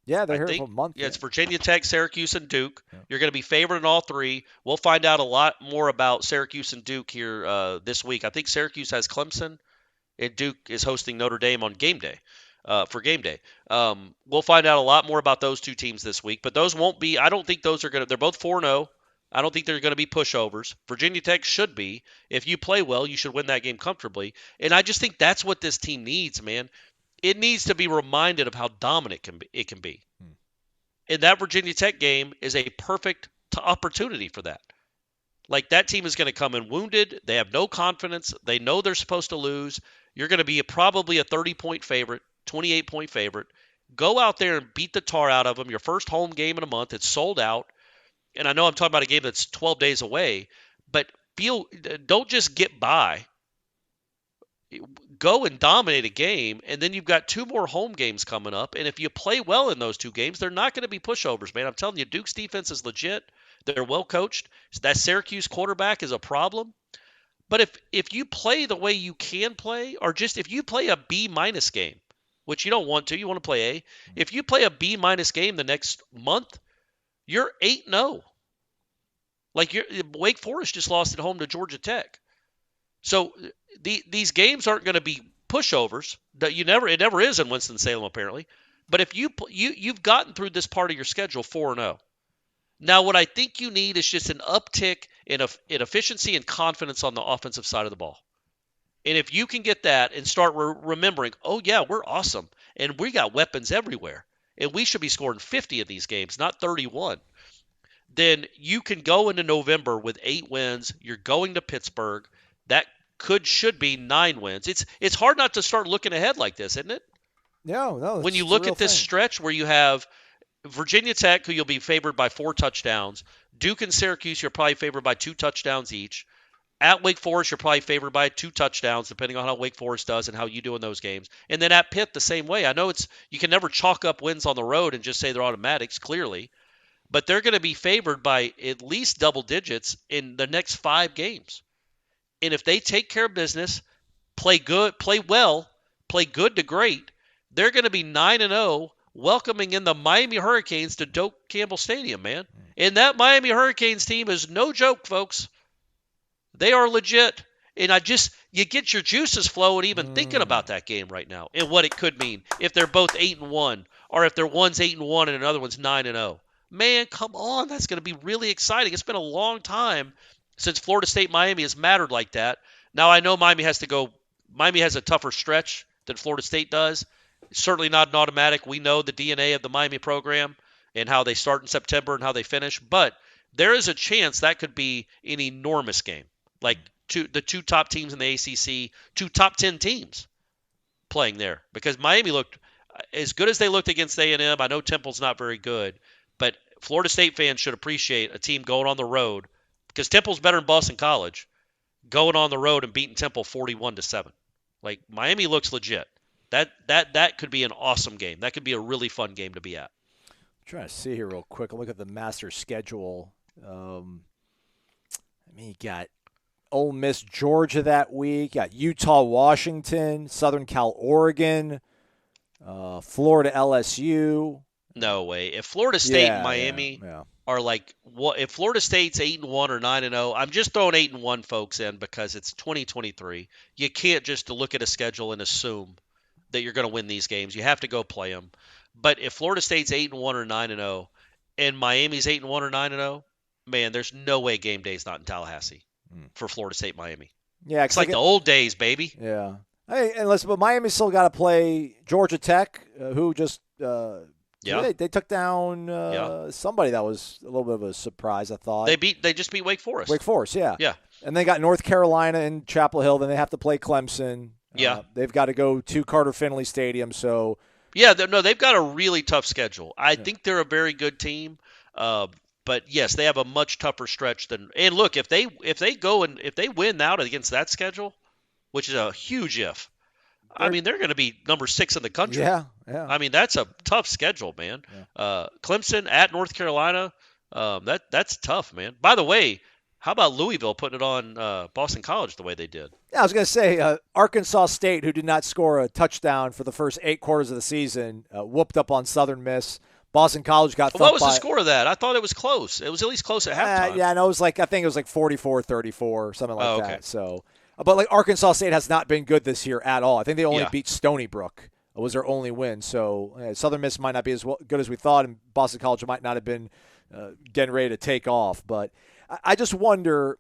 Yeah, they're here for a month. Yeah, it's Virginia Tech, Syracuse, and Duke. Yeah. You're going to be favored in all 3. We'll find out a lot more about Syracuse and Duke here this week. I think Syracuse has Clemson, and Duke is hosting Notre Dame on game day. For game day. We'll find out a lot more about those 2 teams this week, but those won't be – I don't think those are going to – they're both 4-0. I don't think they're going to be pushovers. Virginia Tech should be. If you play well, you should win that game comfortably. And I just think that's what this team needs, man. It needs to be reminded of how dominant it can be. And that Virginia Tech game is a perfect opportunity for that. Like, that team is going to come in wounded. They have no confidence. They know they're supposed to lose. You're going to be probably a 30-point favorite, 28-point favorite. Go out there and beat the tar out of them. Your first home game in a month. It's sold out. And I know I'm talking about a game that's 12 days away, but don't just get by. Go and dominate a game, and then you've got 2 more home games coming up. And if you play well in those 2 games, they're not going to be pushovers, man. I'm telling you, Duke's defense is legit. They're well coached. That Syracuse quarterback is a problem. But if you play the way you can play, or just if you play a B- game, which you don't want to, you want to play A. If you play a B- game the next month, you're 8-0. Like Wake Forest just lost at home to Georgia Tech. So these games aren't going to be pushovers. It never is in Winston-Salem apparently. But if you've gotten through this part of your schedule 4-0. Now what I think you need is just an uptick in efficiency and confidence on the offensive side of the ball. And if you can get that and start remembering, oh yeah, we're awesome and we got weapons everywhere and we should be scoring 50 of these games, not 31. Then you can go into November with 8 wins. You're going to Pittsburgh. That should be 9 wins. It's hard not to start looking ahead like this, isn't it? No. When you look at this stretch where you have Virginia Tech, who you'll be favored by 4 touchdowns, Duke and Syracuse, you're probably favored by 2 touchdowns each. At Wake Forest, you're probably favored by 2 touchdowns, depending on how Wake Forest does and how you do in those games. And then at Pitt, the same way. I know you can never chalk up wins on the road and just say they're automatics, clearly. But they're going to be favored by at least double digits in the next 5 games. And if they take care of business, play good, play well, play good to great, they're going to be 9-0, welcoming in the Miami Hurricanes to Doak Campbell Stadium, man. And that Miami Hurricanes team is no joke, folks. They are legit. And you get your juices flowing even thinking about that game right now and what it could mean if they're both 8-1 or if one's 8-1 and another one's 9-0. Man, come on. That's going to be really exciting. It's been a long time since Florida State Miami has mattered like that. Now I know Miami has a tougher stretch than Florida State does. It's certainly not an automatic. We know the DNA of the Miami program and how they start in September and how they finish. But there is a chance that could be an enormous game. Like the 2 top teams in the ACC, 2 top 10 teams playing there. Because Miami looked as good as they looked against A&M. I know Temple's not very good. But Florida State fans should appreciate a team going on the road because Temple's better than Boston College, going on the road and beating Temple 41-7. Like Miami looks legit. That could be an awesome game. That could be a really fun game to be at. I'm trying to see here real quick. I'll look at the Masters schedule. You got Ole Miss, Georgia that week. Got Utah, Washington, Southern Cal, Oregon, Florida, LSU. No way. If Florida State and Miami are like, what if Florida State's 8-1 or 9-0? I'm just throwing 8-1 folks in because it's 2023. You can't just look at a schedule and assume that you're going to win these games. You have to go play them. But if Florida State's 8-1 or 9-0 and Miami's 8-1 or 9-0, man, there's no way game day's not in Tallahassee for Florida State Miami. Yeah, it's like the old days, baby. Yeah. Hey, and listen, but Miami's still got to play Georgia Tech, who just they took down somebody that was a little bit of a surprise, I thought. They just beat Wake Forest. Wake Forest, yeah. Yeah. And they got North Carolina and Chapel Hill. Then they have to play Clemson. Yeah. They've got to go to Carter Finley Stadium. So yeah, they've got a really tough schedule. I think they're a very good team. But yes, they have a much tougher stretch than. And look, if they win out against that schedule, which is a huge if. I mean, they're going to be number 6 in the country. Yeah. I mean, that's a tough schedule, man. Yeah. Clemson at North Carolina, that's tough, man. By the way, how about Louisville putting it on Boston College the way they did? Yeah, I was going to say Arkansas State, who did not score a touchdown for the first 8 quarters of the season, whooped up on Southern Miss. Boston College got thumped. What was the score of that? I thought it was close. It was at least close at halftime. Yeah, no, I think it was like 44-34, something like that. So. But like Arkansas State has not been good this year at all. I think they only beat Stony Brook. It was their only win. So Southern Miss might not be as good as we thought, and Boston College might not have been getting ready to take off. But I just wonder,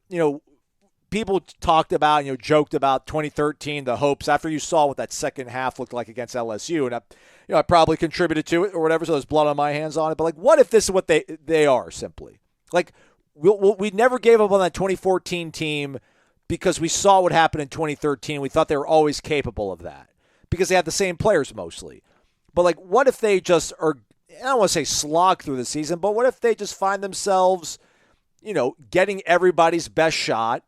people talked about, joked about 2013, the hopes after you saw what that second half looked like against LSU, and I probably contributed to it or whatever, so there's blood on my hands on it. But like, what if this is what they are simply? Like, we never gave up on that 2014 team. Because we saw what happened in 2013. We thought they were always capable of that because they had the same players mostly. But, like, what if they just are – I don't want to say slog through the season, but what if they just find themselves, getting everybody's best shot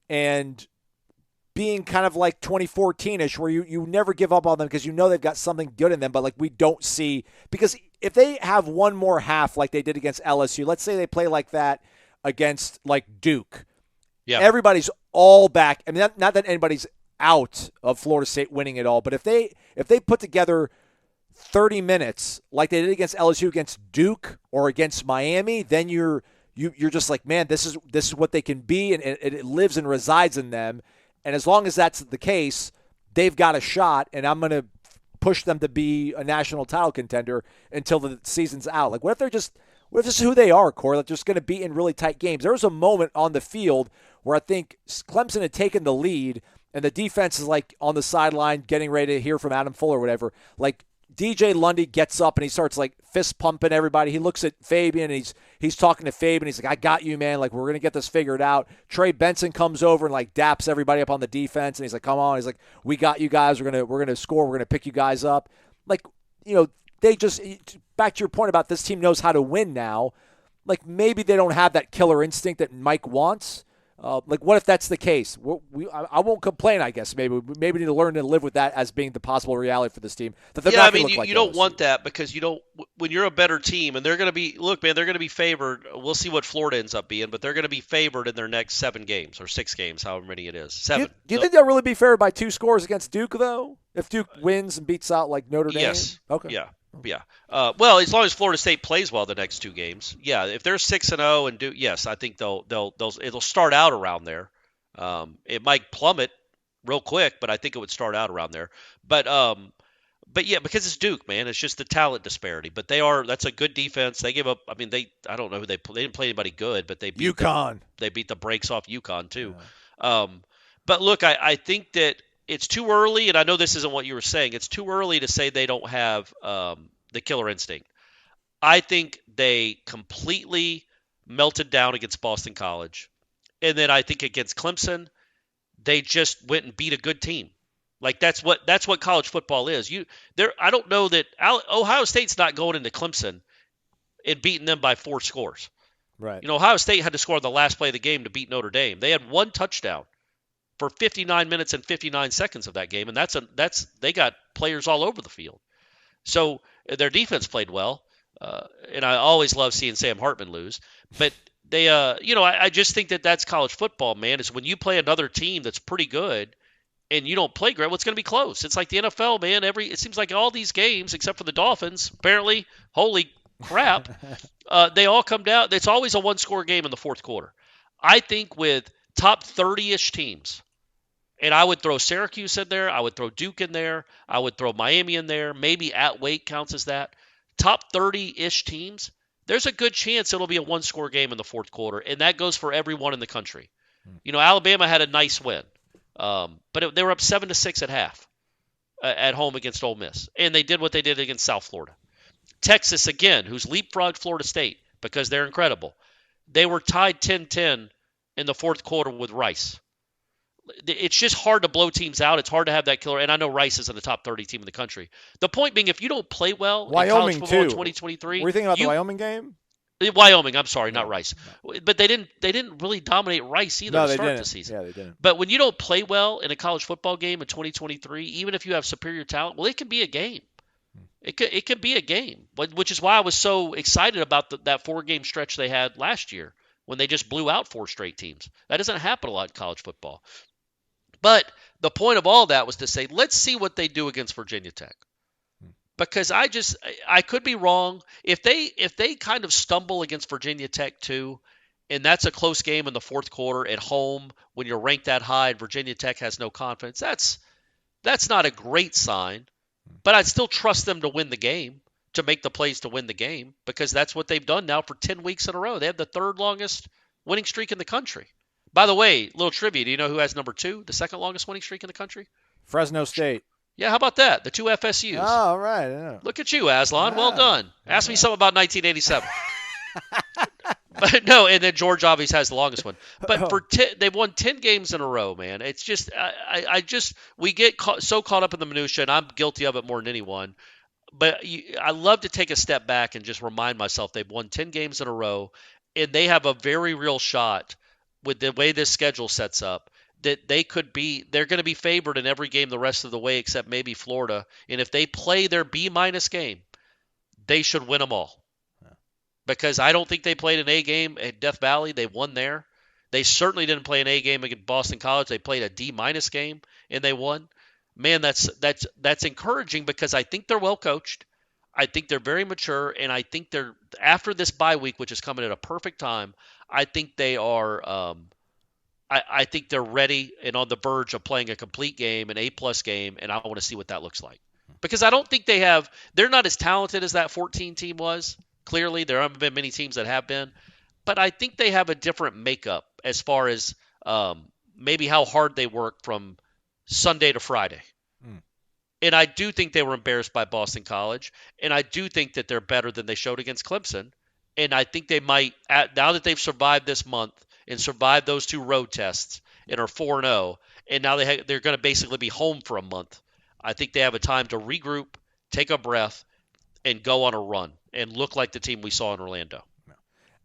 and being kind of like 2014-ish where you never give up on them because they've got something good in them, but, like, we don't see – because if they have one more half like they did against LSU, let's say they play like that against, like, Duke. Yeah. Everybody's all back. I mean, not that anybody's out of Florida State winning it all, but if they put together 30 minutes like they did against LSU, against Duke, or against Miami, then you're just like, man, this is what they can be, and it lives and resides in them. And as long as that's the case, they've got a shot, and I'm going to push them to be a national title contender until the season's out. Like, what if this is who they are, Corey? Like, just going to be in really tight games. There was a moment on the field where I think Clemson had taken the lead, and the defense is like on the sideline getting ready to hear from Adam Fuller or whatever. Like, DJ Lundy gets up and he starts like fist pumping everybody. He looks at Fabian and he's talking to Fabian. He's like, I got you, man. Like, we're going to get this figured out. Trey Benson comes over and like daps everybody up on the defense. And he's like, come on. He's like, we got you guys. We're going to score. We're going to pick you guys up. Like, they just, back to your point about this team knows how to win now. Like, maybe they don't have that killer instinct that Mike wants. Like, what if that's the case? I won't complain, I guess. Maybe we need to learn to live with that as being the possible reality for this team. You don't want that because when you're a better team, and they're going to be, look, man, they're going to be favored. We'll see what Florida ends up being, but they're going to be favored in their next 7 games or 6 games, however many it is. 7. Do you think they'll really be favored by 2 scores against Duke, though? If Duke wins and beats out, like, Notre Dame? Yes. Okay. Yeah. Yeah. Well, as long as Florida State plays well the next 2 games, yeah. If they're 6-0 and do, yes, I think it'll start out around there. It might plummet real quick, but I think it would start out around there. But yeah, because it's Duke, man. It's just the talent disparity. But that's a good defense. They give up. I mean, I don't know who they didn't play anybody good, but they beat UConn. They beat the brakes off UConn too. Yeah. But look, I think that it's too early, and I know this isn't what you were saying. It's too early to say they don't have the killer instinct. I think they completely melted down against Boston College. And then I think against Clemson, they just went and beat a good team. Like, that's what college football is. I don't know that Ohio State's not going into Clemson and beating them by 4 scores. Right. Ohio State had to score on the last play of the game to beat Notre Dame. They had 1 touchdown for 59 minutes and 59 seconds of that game, and they got players all over the field. So their defense played well, and I always love seeing Sam Hartman lose. But they, I just think that's college football, man. Is when you play another team that's pretty good and you don't play great, well, it's going to be close. It's like the NFL, man. It seems like all these games, except for the Dolphins, apparently, holy crap. They all come down. It's always a one-score game in the fourth quarter. I think with top 30-ish teams, and I would throw Syracuse in there, I would throw Duke in there, I would throw Miami in there, maybe at Wake counts as that. Top 30-ish teams, there's a good chance it'll be a one-score game in the fourth quarter, and that goes for everyone in the country. Alabama had a nice win, but they were up 7-6 at half at home against Ole Miss, and they did what they did against South Florida. Texas, again, who's leapfrogged Florida State because they're incredible, they were tied 10-10 in the fourth quarter with Rice. It's just hard to blow teams out. It's hard to have that killer. And I know Rice isn't a top 30 team in the country. The point being, if you don't play well in college football in 2023. Were you thinking about the Wyoming game? Wyoming, I'm sorry, not Rice. But they didn't really dominate Rice either to start the season. Yeah, they didn't. But when you don't play well in a college football game in 2023, even if you have superior talent, well, it can be a game. It can be a game, which is why I was so excited about that 4-game stretch they had last year when they just blew out 4 straight teams. That doesn't happen a lot in college football. But the point of all that was to say, let's see what they do against Virginia Tech. Because I could be wrong. If they kind of stumble against Virginia Tech too, and that's a close game in the fourth quarter at home when you're ranked that high and Virginia Tech has no confidence, that's not a great sign. But I'd still trust them to win the game, to make the plays to win the game, because that's what they've done now for 10 weeks in a row. They have the third longest winning streak in the country. By the way, little trivia, do you know who has number 2, the second longest winning streak in the country? Fresno State. Yeah, how about that? The 2 FSUs. Oh, all right. Yeah. Look at you, Aslan. Well done. Ask me something about 1987. But no, and then George obviously has the longest one. But they've won 10 games in a row, man. It's just we get so caught up in the minutia, and I'm guilty of it more than anyone. But I love to take a step back and just remind myself they've won 10 games in a row, and they have a very real shot with the way this schedule sets up that they're going to be favored in every game the rest of the way except maybe Florida. And if they play their B- game, they should win them all. Yeah. Because I don't think they played an A game at Death Valley. They won there. They certainly didn't play an A game against Boston College. They played a D- game and they won. Man, that's encouraging because I think they're well coached. I think they're very mature, and I think they're after this bye week, which is coming at a perfect time. I think they are. I think they're ready and on the verge of playing a complete game, an A+ game, and I want to see what that looks like. Because I don't think they're not as talented as that 14 team was. Clearly, there haven't been many teams that have been, but I think they have a different makeup as far as maybe how hard they work from Sunday to Friday. And I do think they were embarrassed by Boston College, and I do think that they're better than they showed against Clemson. And I think they might, now that they've survived this month and survived those 2 road tests and are 4-0, and now they're going to basically be home for a month, I think they have a time to regroup, take a breath, and go on a run and look like the team we saw in Orlando.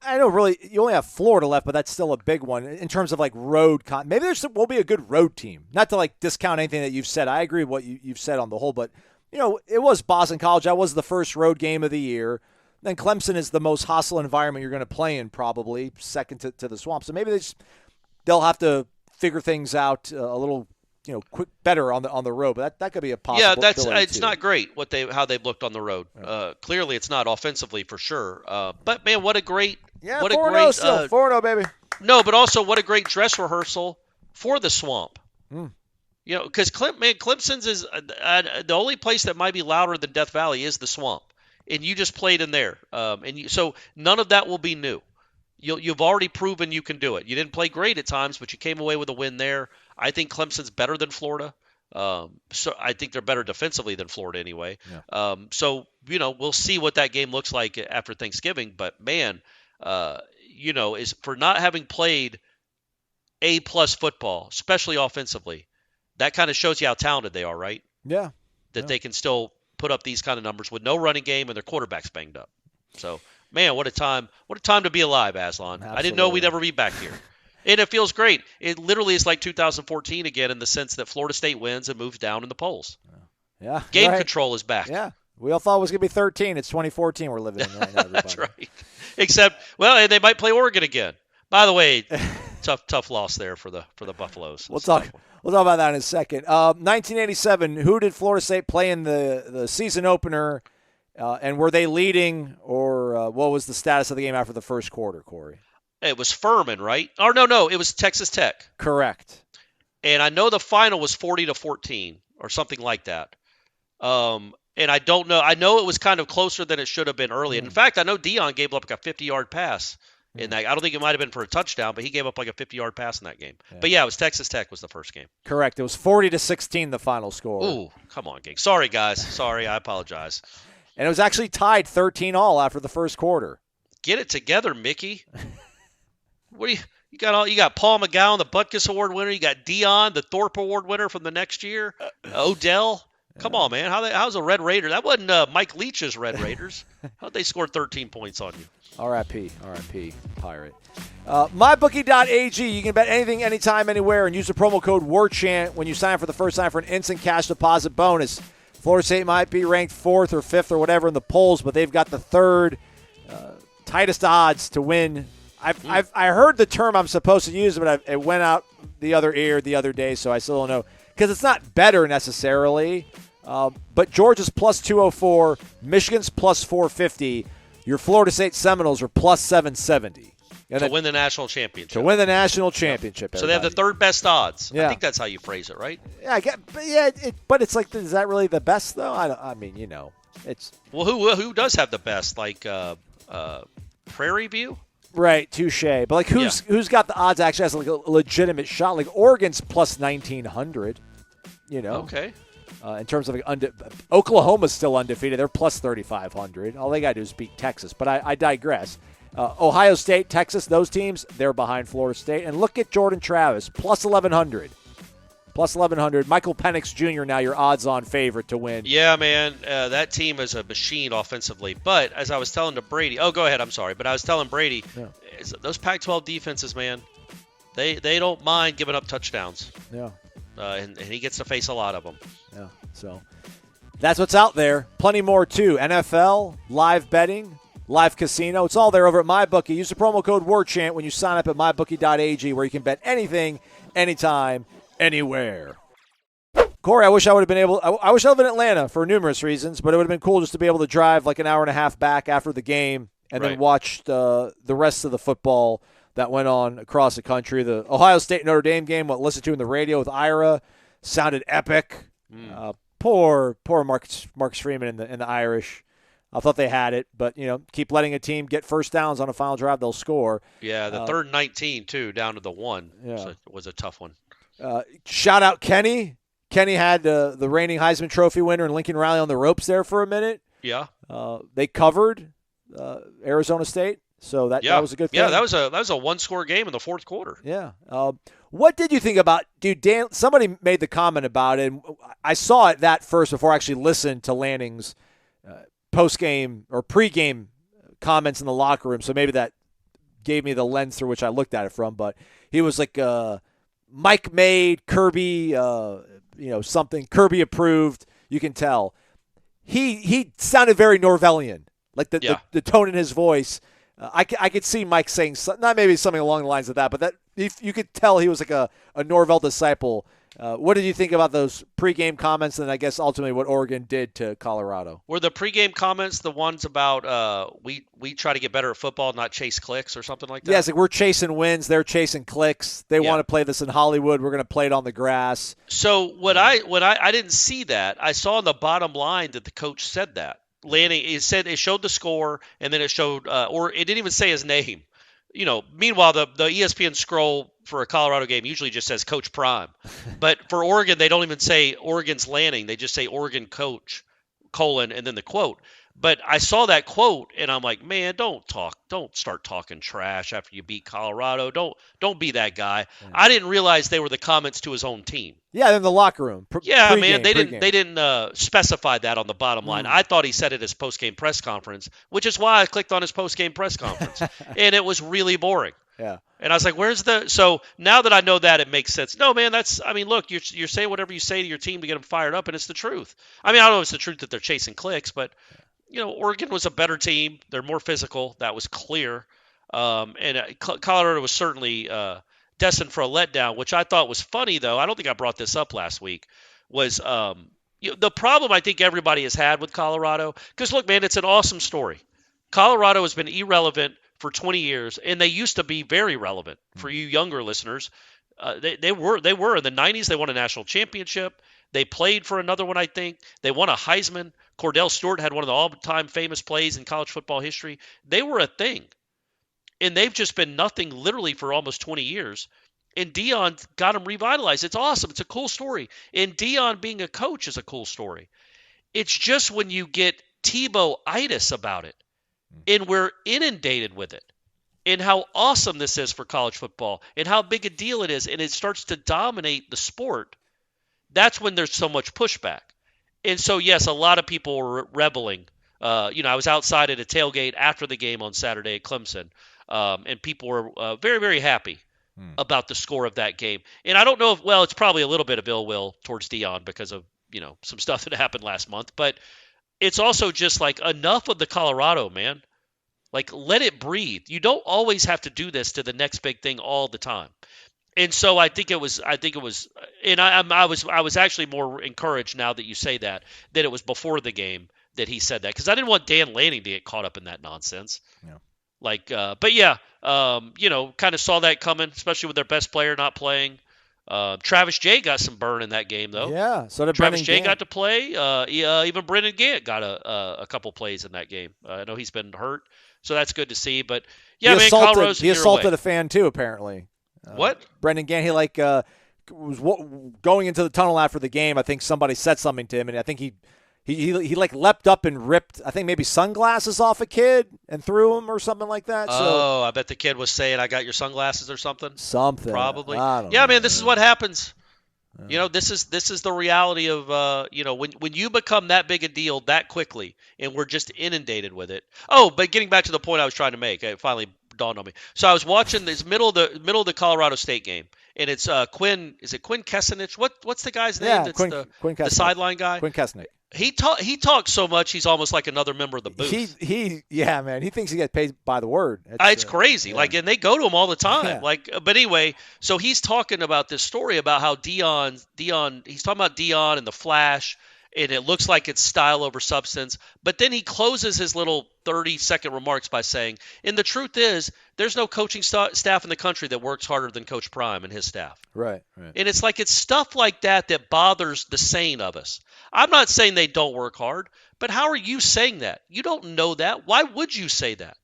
I know really you only have Florida left, but that's still a big one in terms of like road. Maybe will be a good road team. Not to like discount anything that you've said. I agree with what you've said on the whole, but it was Boston College. That was the first road game of the year. Then Clemson is the most hostile environment you're going to play in, probably second to the Swamp. So maybe they'll have to figure things out a little quick better on the road. But that could be a possibility. Yeah, it's not great how they've looked on the road. Yeah. Clearly, it's not offensively for sure. But man, what a great 4-0 still 4-0 baby. No, but also what a great dress rehearsal for the Swamp. Because Clemson's is the only place that might be louder than Death Valley is the Swamp, and you just played in there, so none of that will be new. You've already proven you can do it. You didn't play great at times, but you came away with a win there. I think Clemson's better than Florida. So I think they're better defensively than Florida anyway. Yeah. So we'll see what that game looks like after Thanksgiving. But man, is for not having played A+ football, especially offensively, that kind of shows you how talented they are, right? Yeah. That they can still put up these kind of numbers with no running game and their quarterback's banged up. So, man, what a time to be alive, Aslan. Absolutely. I didn't know we'd ever be back here. And it feels great. It literally is like 2014 again in the sense that Florida State wins and moves down in the polls. Yeah. Game control is back. Yeah. We all thought it was going to be 13. It's 2014 we're living in right now, everybody. That's right. Except, and they might play Oregon again. By the way, tough loss there for the Buffaloes. We'll talk about that in a second. 1987, who did Florida State play in the season opener, and were they leading or for what was the status of the game after the first quarter, Corey? It was Furman, right? Or no, it was Texas Tech. Correct. And I know the final was 40-14 or something like that. And I don't know. I know it was kind of closer than it should have been early. And in fact, I know Dion gave up like a 50-yard pass in that. I don't think it might have been for a touchdown, but he gave up like a 50-yard pass in that game. Yeah. But yeah, it was Texas Tech was the first game. Correct. It was 40-16 the final score. Ooh, come on, gang. Sorry, guys. Sorry, I apologize. And it was actually tied 13-all after the first quarter. Get it together, Mickey. What do you got? You got Paul McGowan, the Butkus Award winner. You got Dion, the Thorpe Award winner from the next year. Odell. Come on, man. How's a Red Raider? That wasn't Mike Leach's Red Raiders. How'd they score 13 points on you? R.I.P. Pirate. MyBookie.ag. You can bet anything, anytime, anywhere, and use the promo code WARCHANT when you sign up for the first time for an instant cash deposit bonus. Florida State might be ranked 4th or 5th or whatever in the polls, but they've got the third tightest odds to win. I heard the term I'm supposed to use, but it went out the other ear the other day, so I still don't know. Because it's not better necessarily, but Georgia's plus 204, Michigan's plus 450, your Florida State Seminoles are plus 770. To win the national championship. To win the national championship. So they have the third best odds. Yeah. I think that's how you phrase it, right? Yeah, but it's like, is that really the best though? I mean, it's. Well, who does have the best? Like Prairie View. Right, touche. But like, who's got the odds actually has like a legitimate shot? Like Oregon's plus 1,900. Okay. In terms of Oklahoma's still undefeated. They're plus 3,500. All they got to do is beat Texas. But I digress. Ohio State, Texas, those teams, they're behind Florida State. And look at Jordan Travis, plus 1,100. Plus 1,100. Michael Penix Jr. now your odds-on favorite to win. Yeah, man. That team is a machine offensively. But as I was telling to Brady, go ahead. I'm sorry. But I was telling Brady, those Pac-12 defenses, man, they don't mind giving up touchdowns. Yeah. And he gets to face a lot of them. Yeah. So that's what's out there. Plenty more, too. NFL, live betting, live casino. It's all there over at MyBookie. Use the promo code WARCHANT when you sign up at mybookie.ag, where you can bet anything, anytime, anywhere. Corey, I wish I would have been able. I wish I lived in Atlanta for numerous reasons, but it would have been cool just to be able to drive like an hour and a half back after the game and then watch the rest of the football that went on across the country. The Ohio State Notre Dame game, what listened to in the radio with Ira, sounded epic. Poor Marcus Freeman and the Irish. I thought they had it, but keep letting a team get first downs on a final drive, they'll score. Yeah, the third 19 too, down to the 1. Yeah. So it was a tough one. Shout out Kenny. Kenny had the reigning Heisman Trophy winner and Lincoln Riley on the ropes there for a minute. Yeah. They covered Arizona State, so that was a good thing. Yeah, that was a one-score game in the fourth quarter. Yeah. What did you think about, dude? Dan, somebody made the comment about it. And I saw it that first before I actually listened to Lanning's post-game or pre-game comments in the locker room, so maybe that gave me the lens through which I looked at it from. But he was like, Mike made, Kirby, something, Kirby approved. You can tell. He sounded very Norvellian, like the tone in his voice. I could see Mike saying not maybe something along the lines of that, but that you could tell he was like a Norvell disciple. What did you think about those pregame comments, and I guess ultimately what Oregon did to Colorado? Were the pregame comments the ones about we try to get better at football, not chase clicks or something like that? Yeah, it's like we're chasing wins, they're chasing clicks. They want to play this in Hollywood. We're going to play it on the grass. So when I didn't see that, I saw in the bottom line that the coach said that. Lanning, it showed the score, and then it showed, or it didn't even say his name. Meanwhile, the ESPN scroll for a Colorado game usually just says Coach Prime. But for Oregon, they don't even say Oregon's Lanning. They just say Oregon coach, : and then the quote. But I saw that quote, and I'm like, man, don't start talking trash after you beat Colorado. Don't be that guy. Yeah. I didn't realize they were the comments to his own team. Yeah, in the locker room. Man, they didn't specify that on the bottom line. I thought he said it at his post-game press conference, which is why I clicked on his post-game press conference, and it was really boring. Yeah. And I was like, so now that I know that, it makes sense. No, man, look, you're saying whatever you say to your team to get them fired up, and it's the truth. I mean, I don't know if it's the truth that they're chasing clicks, but Oregon was a better team. They're more physical. That was clear. And Colorado was certainly destined for a letdown, which I thought was funny, though. I don't think I brought this up last week, was the problem I think everybody has had with Colorado. Because, look, man, it's an awesome story. Colorado has been irrelevant for 20 years, and they used to be very relevant. For you younger listeners, they were in the 90s. They won a national championship. They played for another one, I think. They won a Heisman. Cordell Stewart had one of the all-time famous plays in college football history. They were a thing. And they've just been nothing literally for almost 20 years. And Deion got them revitalized. It's awesome. It's a cool story. And Deion being a coach is a cool story. It's just when you get Tebow-itis about it, and we're inundated with it, and how awesome this is for college football, and how big a deal it is, and it starts to dominate the sport, that's when there's so much pushback. And so, yes, a lot of people were rebelling. I was outside at a tailgate after the game on Saturday at Clemson, and people were very, very happy about the score of that game. And I don't know if, it's probably a little bit of ill will towards Deion because of, some stuff that happened last month. But it's also just like enough of the Colorado, man. Like, let it breathe. You don't always have to do this to the next big thing all the time. And so I think it was, and I was actually more encouraged now that you say that it was before the game that he said that, because I didn't want Dan Lanning to get caught up in that nonsense. Yeah. But yeah, kind of saw that coming, especially with their best player not playing. Travis Jay got some burn in that game, though. Yeah, so did Travis Brennan Jay Gant. got to play. Even Brennan Gant got a couple plays in that game. I know he's been hurt, so that's good to see. But yeah, Colorado's he assaulted a fan too, apparently. What? Brendan Gant, he was going into the tunnel after the game. I think somebody said something to him, and I think he leapt up and ripped, I think maybe sunglasses off a kid and threw him or something like that. I bet the kid was saying, "I got your sunglasses" or something. Something. Probably. I don't yeah, know. man, this is what happens. This is the reality of when you become that big a deal that quickly, and we're just inundated with it. Oh, but getting back to the point I was trying to make, it finally dawned on me. So I was watching this middle of the Colorado State game, and it's Quinn. Is it Quinn Kessenich? What's the guy's name? Yeah, that's Quinn the Kessenich. sideline guy. Quinn Kessenich. He talks so much he's almost like another member of the booth. Yeah, man. He thinks he gets paid by the word. It's crazy. Yeah. And they go to him all the time. Yeah. But anyway, so he's talking about this story about how Deion, he's talking about Deion and the Flash, and it looks like it's style over substance. But then he closes his little 30-second remarks by saying, and the truth is, there's no coaching staff in the country that works harder than Coach Prime and his staff. Right. And it's stuff like that bothers the sane of us. I'm not saying they don't work hard, but how are you saying that? You don't know that. Why would you say that?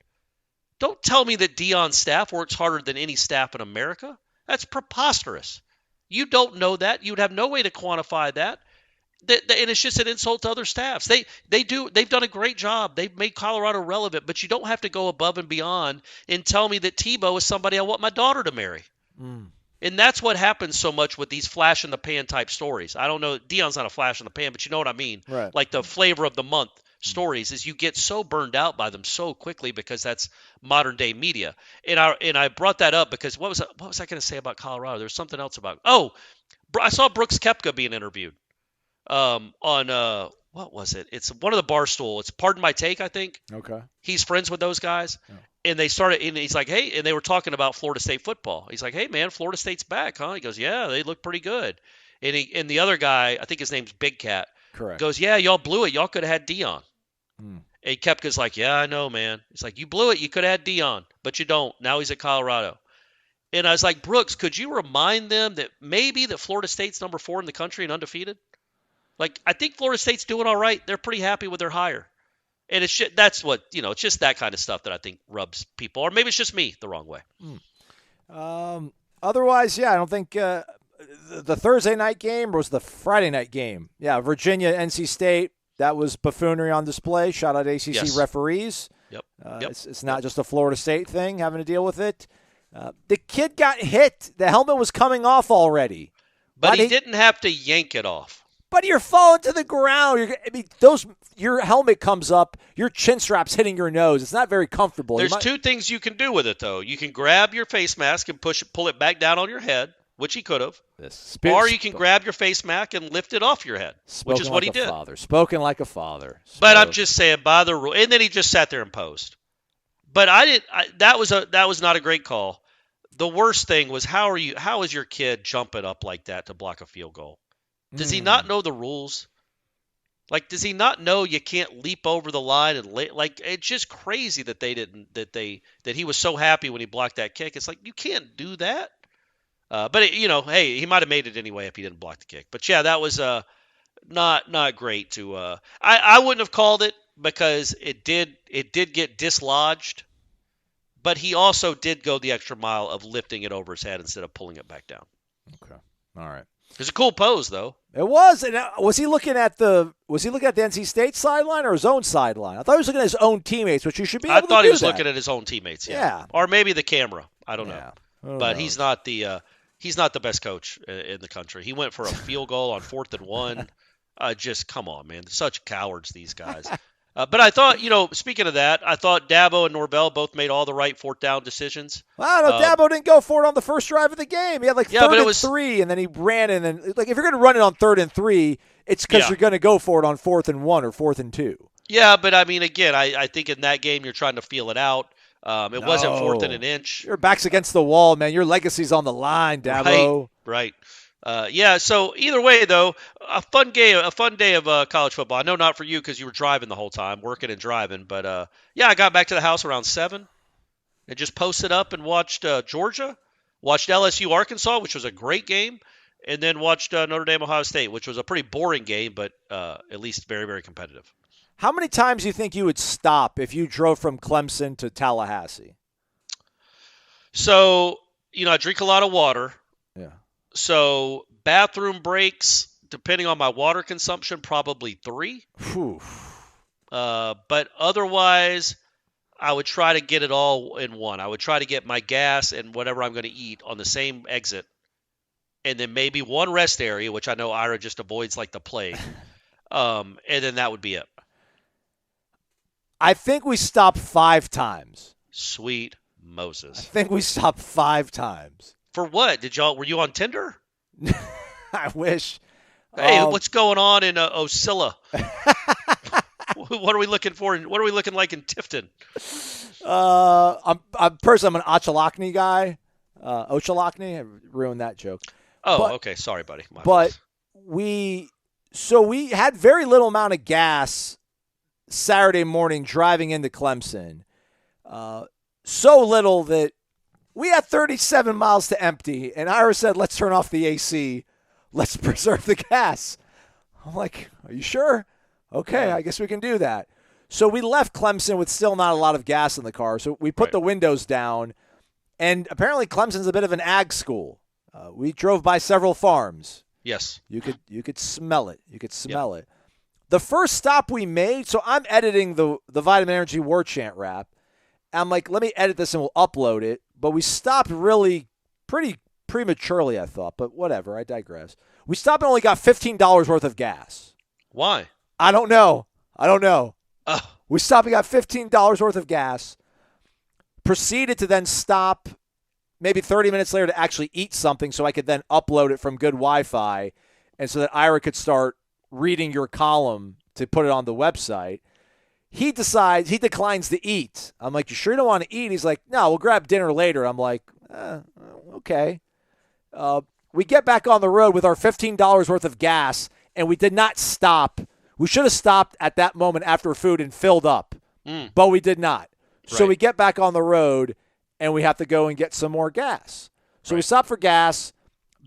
Don't tell me that Deion's staff works harder than any staff in America. That's preposterous. You don't know that. You would have no way to quantify that. And it's just an insult to other staffs. They've done a great job. They've made Colorado relevant, but you don't have to go above and beyond and tell me that Tebow is somebody I want my daughter to marry. And that's what happens so much with these flash in the pan type stories. I don't know, Deion's not a flash in the pan, but you know what I mean. Right. Like the flavor of the month stories is you get so burned out by them so quickly because that's modern day media. And I brought that up because what was I going to say about Colorado? There's something else about. I saw Brooks Koepka being interviewed on what was it? It's one of the Barstool. It's Pardon My Take, I think. Okay. He's friends with those guys. Yeah. And they started, and he's like, hey, and they were talking about Florida State football. He's like, hey, man, Florida State's back, huh? He goes, yeah, they look pretty good. And the other guy, I think his name's Big Cat, Correct. goes, yeah, y'all blew it. Y'all could have had Deion. And Koepka's like, yeah, I know, man. He's like, you blew it. You could have had Deion, but you don't. Now he's at Colorado. And I was like, Brooks, could you remind them that maybe that Florida State's number 4 in the country and undefeated? I think Florida State's doing all right. They're pretty happy with their hire. And that's what, it's just that kind of stuff that I think rubs people, or maybe it's just me the wrong way. Otherwise, yeah, I don't think the Thursday night game was the Friday night game. Yeah, Virginia, NC State, that was buffoonery on display. Shout out ACC referees. Yep. It's not just a Florida State thing, having to deal with it. The kid got hit. The helmet was coming off already. But he didn't have to yank it off. But you're falling to the ground. Your helmet comes up, your chin strap's hitting your nose. It's not very comfortable. There's two things you can do with it, though. You can grab your face mask and pull it back down on your head, which he could have. Or you can grab your face mask and lift it off your head, which is what he did. Spoken like a father. But I'm just saying, by the rule, and then he just sat there and posed. But that was not a great call. The worst thing was how is your kid jumping up like that to block a field goal? Does he not know the rules? Like, does he not know you can't leap over the line and like? It's just crazy that that he was so happy when he blocked that kick. It's like you can't do that. But hey, he might have made it anyway if he didn't block the kick. But yeah, that was not great. I wouldn't have called it because it did get dislodged. But he also did go the extra mile of lifting it over his head instead of pulling it back down. Okay, all right. It was a cool pose, though. It was. And was he looking at the NC State sideline or his own sideline? I thought he was looking at his own teammates, which you should be able to do. I thought he was that. looking at his own teammates. Yeah. Or maybe the camera. I don't know. Who But knows? he's not the best coach in the country. He went for a field goal on 4th and 1. Just come on, man. They're such cowards, these guys. But I thought, speaking of that, I thought Dabo and Norvell both made all the right 4th down decisions. Well, no, Dabo didn't go for it on the first drive of the game. He had like 3rd and 3, and then he ran in. And like, if you're going to run it on 3rd and 3, it's because you're going to go for it on 4th and 1 or 4th and 2. Yeah, but I mean, again, I think in that game you're trying to feel it out. It wasn't 4th and an inch. Your back's against the wall, man. Your legacy's on the line, Dabo. Right. So either way, though, a fun day of college football. I know not for you because you were driving the whole time, working and driving. But, I got back to the house around 7 and just posted up and watched Georgia, watched LSU Arkansas, which was a great game, and then watched Notre Dame Ohio State, which was a pretty boring game, but at least very, very competitive. How many times do you think you would stop if you drove from Clemson to Tallahassee? So, I drink a lot of water. Yeah. So bathroom breaks, depending on my water consumption, probably 3. Whew. But otherwise, I would try to get it all in one. I would try to get my gas and whatever I'm going to eat on the same exit. And then maybe one rest area, which I know Ira just avoids like the plague. And then that would be it. I think we stopped 5 times. Sweet Moses. I think we stopped 5 times. For what? Were you on Tinder? I wish. Hey, what's going on in Ocilla? What are we looking for? What are we looking like in Tifton? I'm an Ochalocny guy. Ochalocny? I ruined that joke. Oh, okay. Sorry, buddy. But we had very little amount of gas Saturday morning driving into Clemson. So little that we had 37 miles to empty, and Ira said, let's turn off the AC. Let's preserve the gas. I'm like, are you sure? Okay, I guess we can do that. So we left Clemson with still not a lot of gas in the car. So we put the windows down, and apparently Clemson's a bit of an ag school. We drove by several farms. Yes. You could smell it. You could smell it. The first stop we made, so I'm editing the Vitamin Energy Warchant rap. I'm like, let me edit this and we'll upload it. But we stopped really pretty prematurely, I thought. But whatever, I digress. We stopped and only got $15 worth of gas. Why? I don't know. We stopped and got $15 worth of gas. Proceeded to then stop maybe 30 minutes later to actually eat something so I could then upload it from good Wi-Fi and so that Ira could start reading your column to put it on the website. He declines to eat. I'm like, you sure you don't want to eat? He's like, no, we'll grab dinner later. I'm like, okay. We get back on the road with our $15 worth of gas, and we did not stop. We should have stopped at that moment after food and filled up, but we did not. So we get back on the road, and we have to go and get some more gas. So we stop for gas,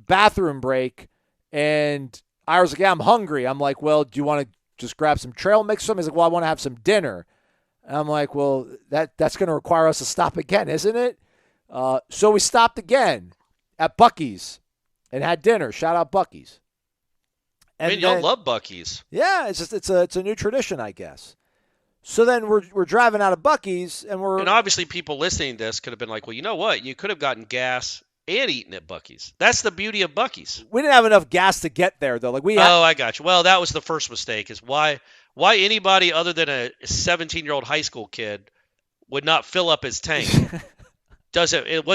bathroom break, and I was like, yeah, I'm hungry. I'm like, well, do you want to just grab some trail mix? He's like, well, I want to have some dinner. And I'm like, well, that's going to require us to stop again, isn't it? So we stopped again at Buc-ee's and had dinner. Shout out Buc-ee's. And y'all love Buc-ee's. Yeah, it's a new tradition, I guess. So then we're driving out of Buc-ee's and obviously people listening to this could have been like, well, you know what? You could have gotten gas and eaten at Buc-ee's. That's the beauty of Buc-ee's. We didn't have enough gas to get there, though. I got you. Well, that was the first mistake. Is why anybody other than a 17-year-old high school kid would not fill up his tank. Was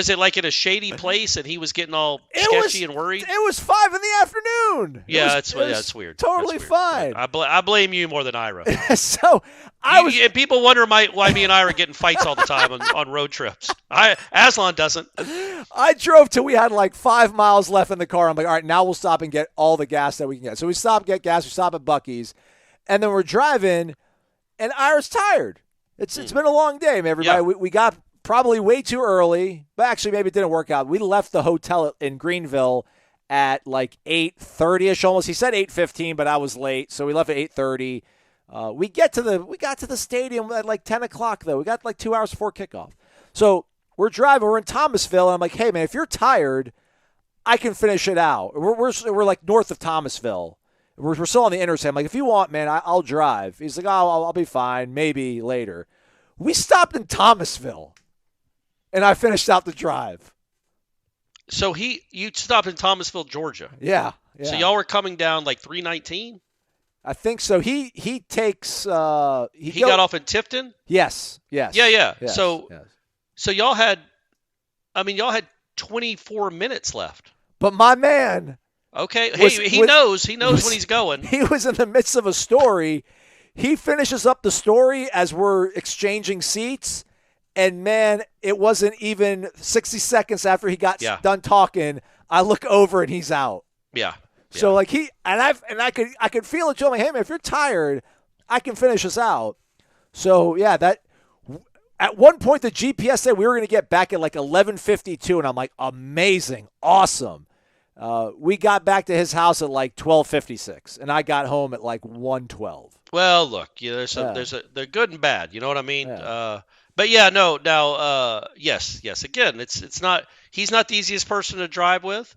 it like in a shady place and he was getting all sketchy and worried? It was 5 PM. Yeah, that's weird. Totally that's weird. fine. I blame you more than Ira. So and people wonder why me and Ira get in fights all the time on road trips. Aslan doesn't. I drove till we had like 5 miles left in the car. I'm like, all right, now we'll stop and get all the gas that we can get. So we stop, get gas. We stop at Buc-ee's. And then we're driving, and Ira's tired. It's been a long day, man, everybody. Yeah. We got probably way too early, but actually maybe it didn't work out. We left the hotel in Greenville at like 8:30ish almost. He said 8:15, but I was late, so we left at 8:30. We got to the stadium at like 10 o'clock, though. We got like 2 hours before kickoff. So we're driving. We're in Thomasville, and I'm like, hey, man, if you're tired, I can finish it out. We're like north of Thomasville. We're still on the interstate. I'm like, if you want, man, I'll drive. He's like, oh, I'll be fine. Maybe later. We stopped in Thomasville, and I finished out the drive. So you stopped in Thomasville, Georgia. Yeah. So y'all were coming down like 319? I think so. He takes He got off in Tifton? Yes. Yeah. Yes, So yes. so y'all had 24 minutes left. But my man, Okay. He knows when he's going. He was in the midst of a story. He finishes up the story as we're exchanging seats. And, man, it wasn't even 60 seconds after he got done talking, I look over and he's out. Yeah. So, like, I could feel it, Joe. Like, hey, man, if you're tired, I can finish this out. So, yeah, that at one point the GPS said we were going to get back at like 11:52, and I'm like, amazing, awesome. We got back to his house at like 12:56, and I got home at like 1:12. Well, look, they're good and bad. You know what I mean? Yeah. But yeah, no. Now, yes. Again, it's not. He's not the easiest person to drive with.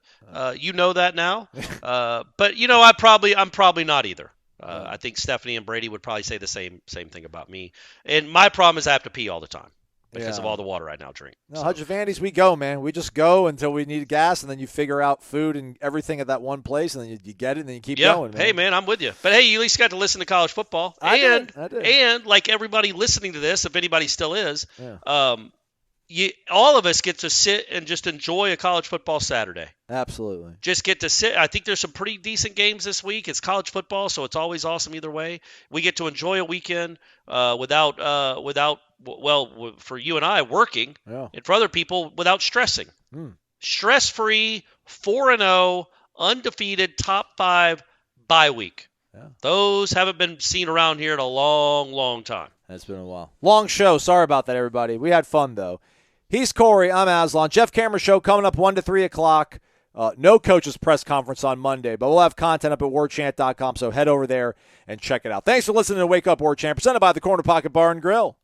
You know that now. But I'm probably not either. I think Stephanie and Brady would probably say the same thing about me. And my problem is I have to pee all the time because of all the water I now drink. No, Hudge Vandy's, we go, man. We just go until we need gas, and then you figure out food and everything at that one place, and then you get it, and then you keep going, man. Hey, man, I'm with you. But, hey, you at least got to listen to college football. I did. And like everybody listening to this, if anybody still is, all of us get to sit and just enjoy a college football Saturday. Absolutely. Just get to sit. I think there's some pretty decent games this week. It's college football, so it's always awesome either way. We get to enjoy a weekend without, for you and I, working, and for other people, without stressing. Stress-free, 4-0, undefeated, top 5 bye week. Yeah. Those haven't been seen around here in a long, long time. It's been a while. Long show. Sorry about that, everybody. We had fun, though. He's Corey. I'm Aslan. Jeff Cameron Show coming up 1 to 3 o'clock. No coaches press conference on Monday, but we'll have content up at warchant.com, so head over there and check it out. Thanks for listening to Wake Up Warchant, presented by the Corner Pocket Bar and Grill.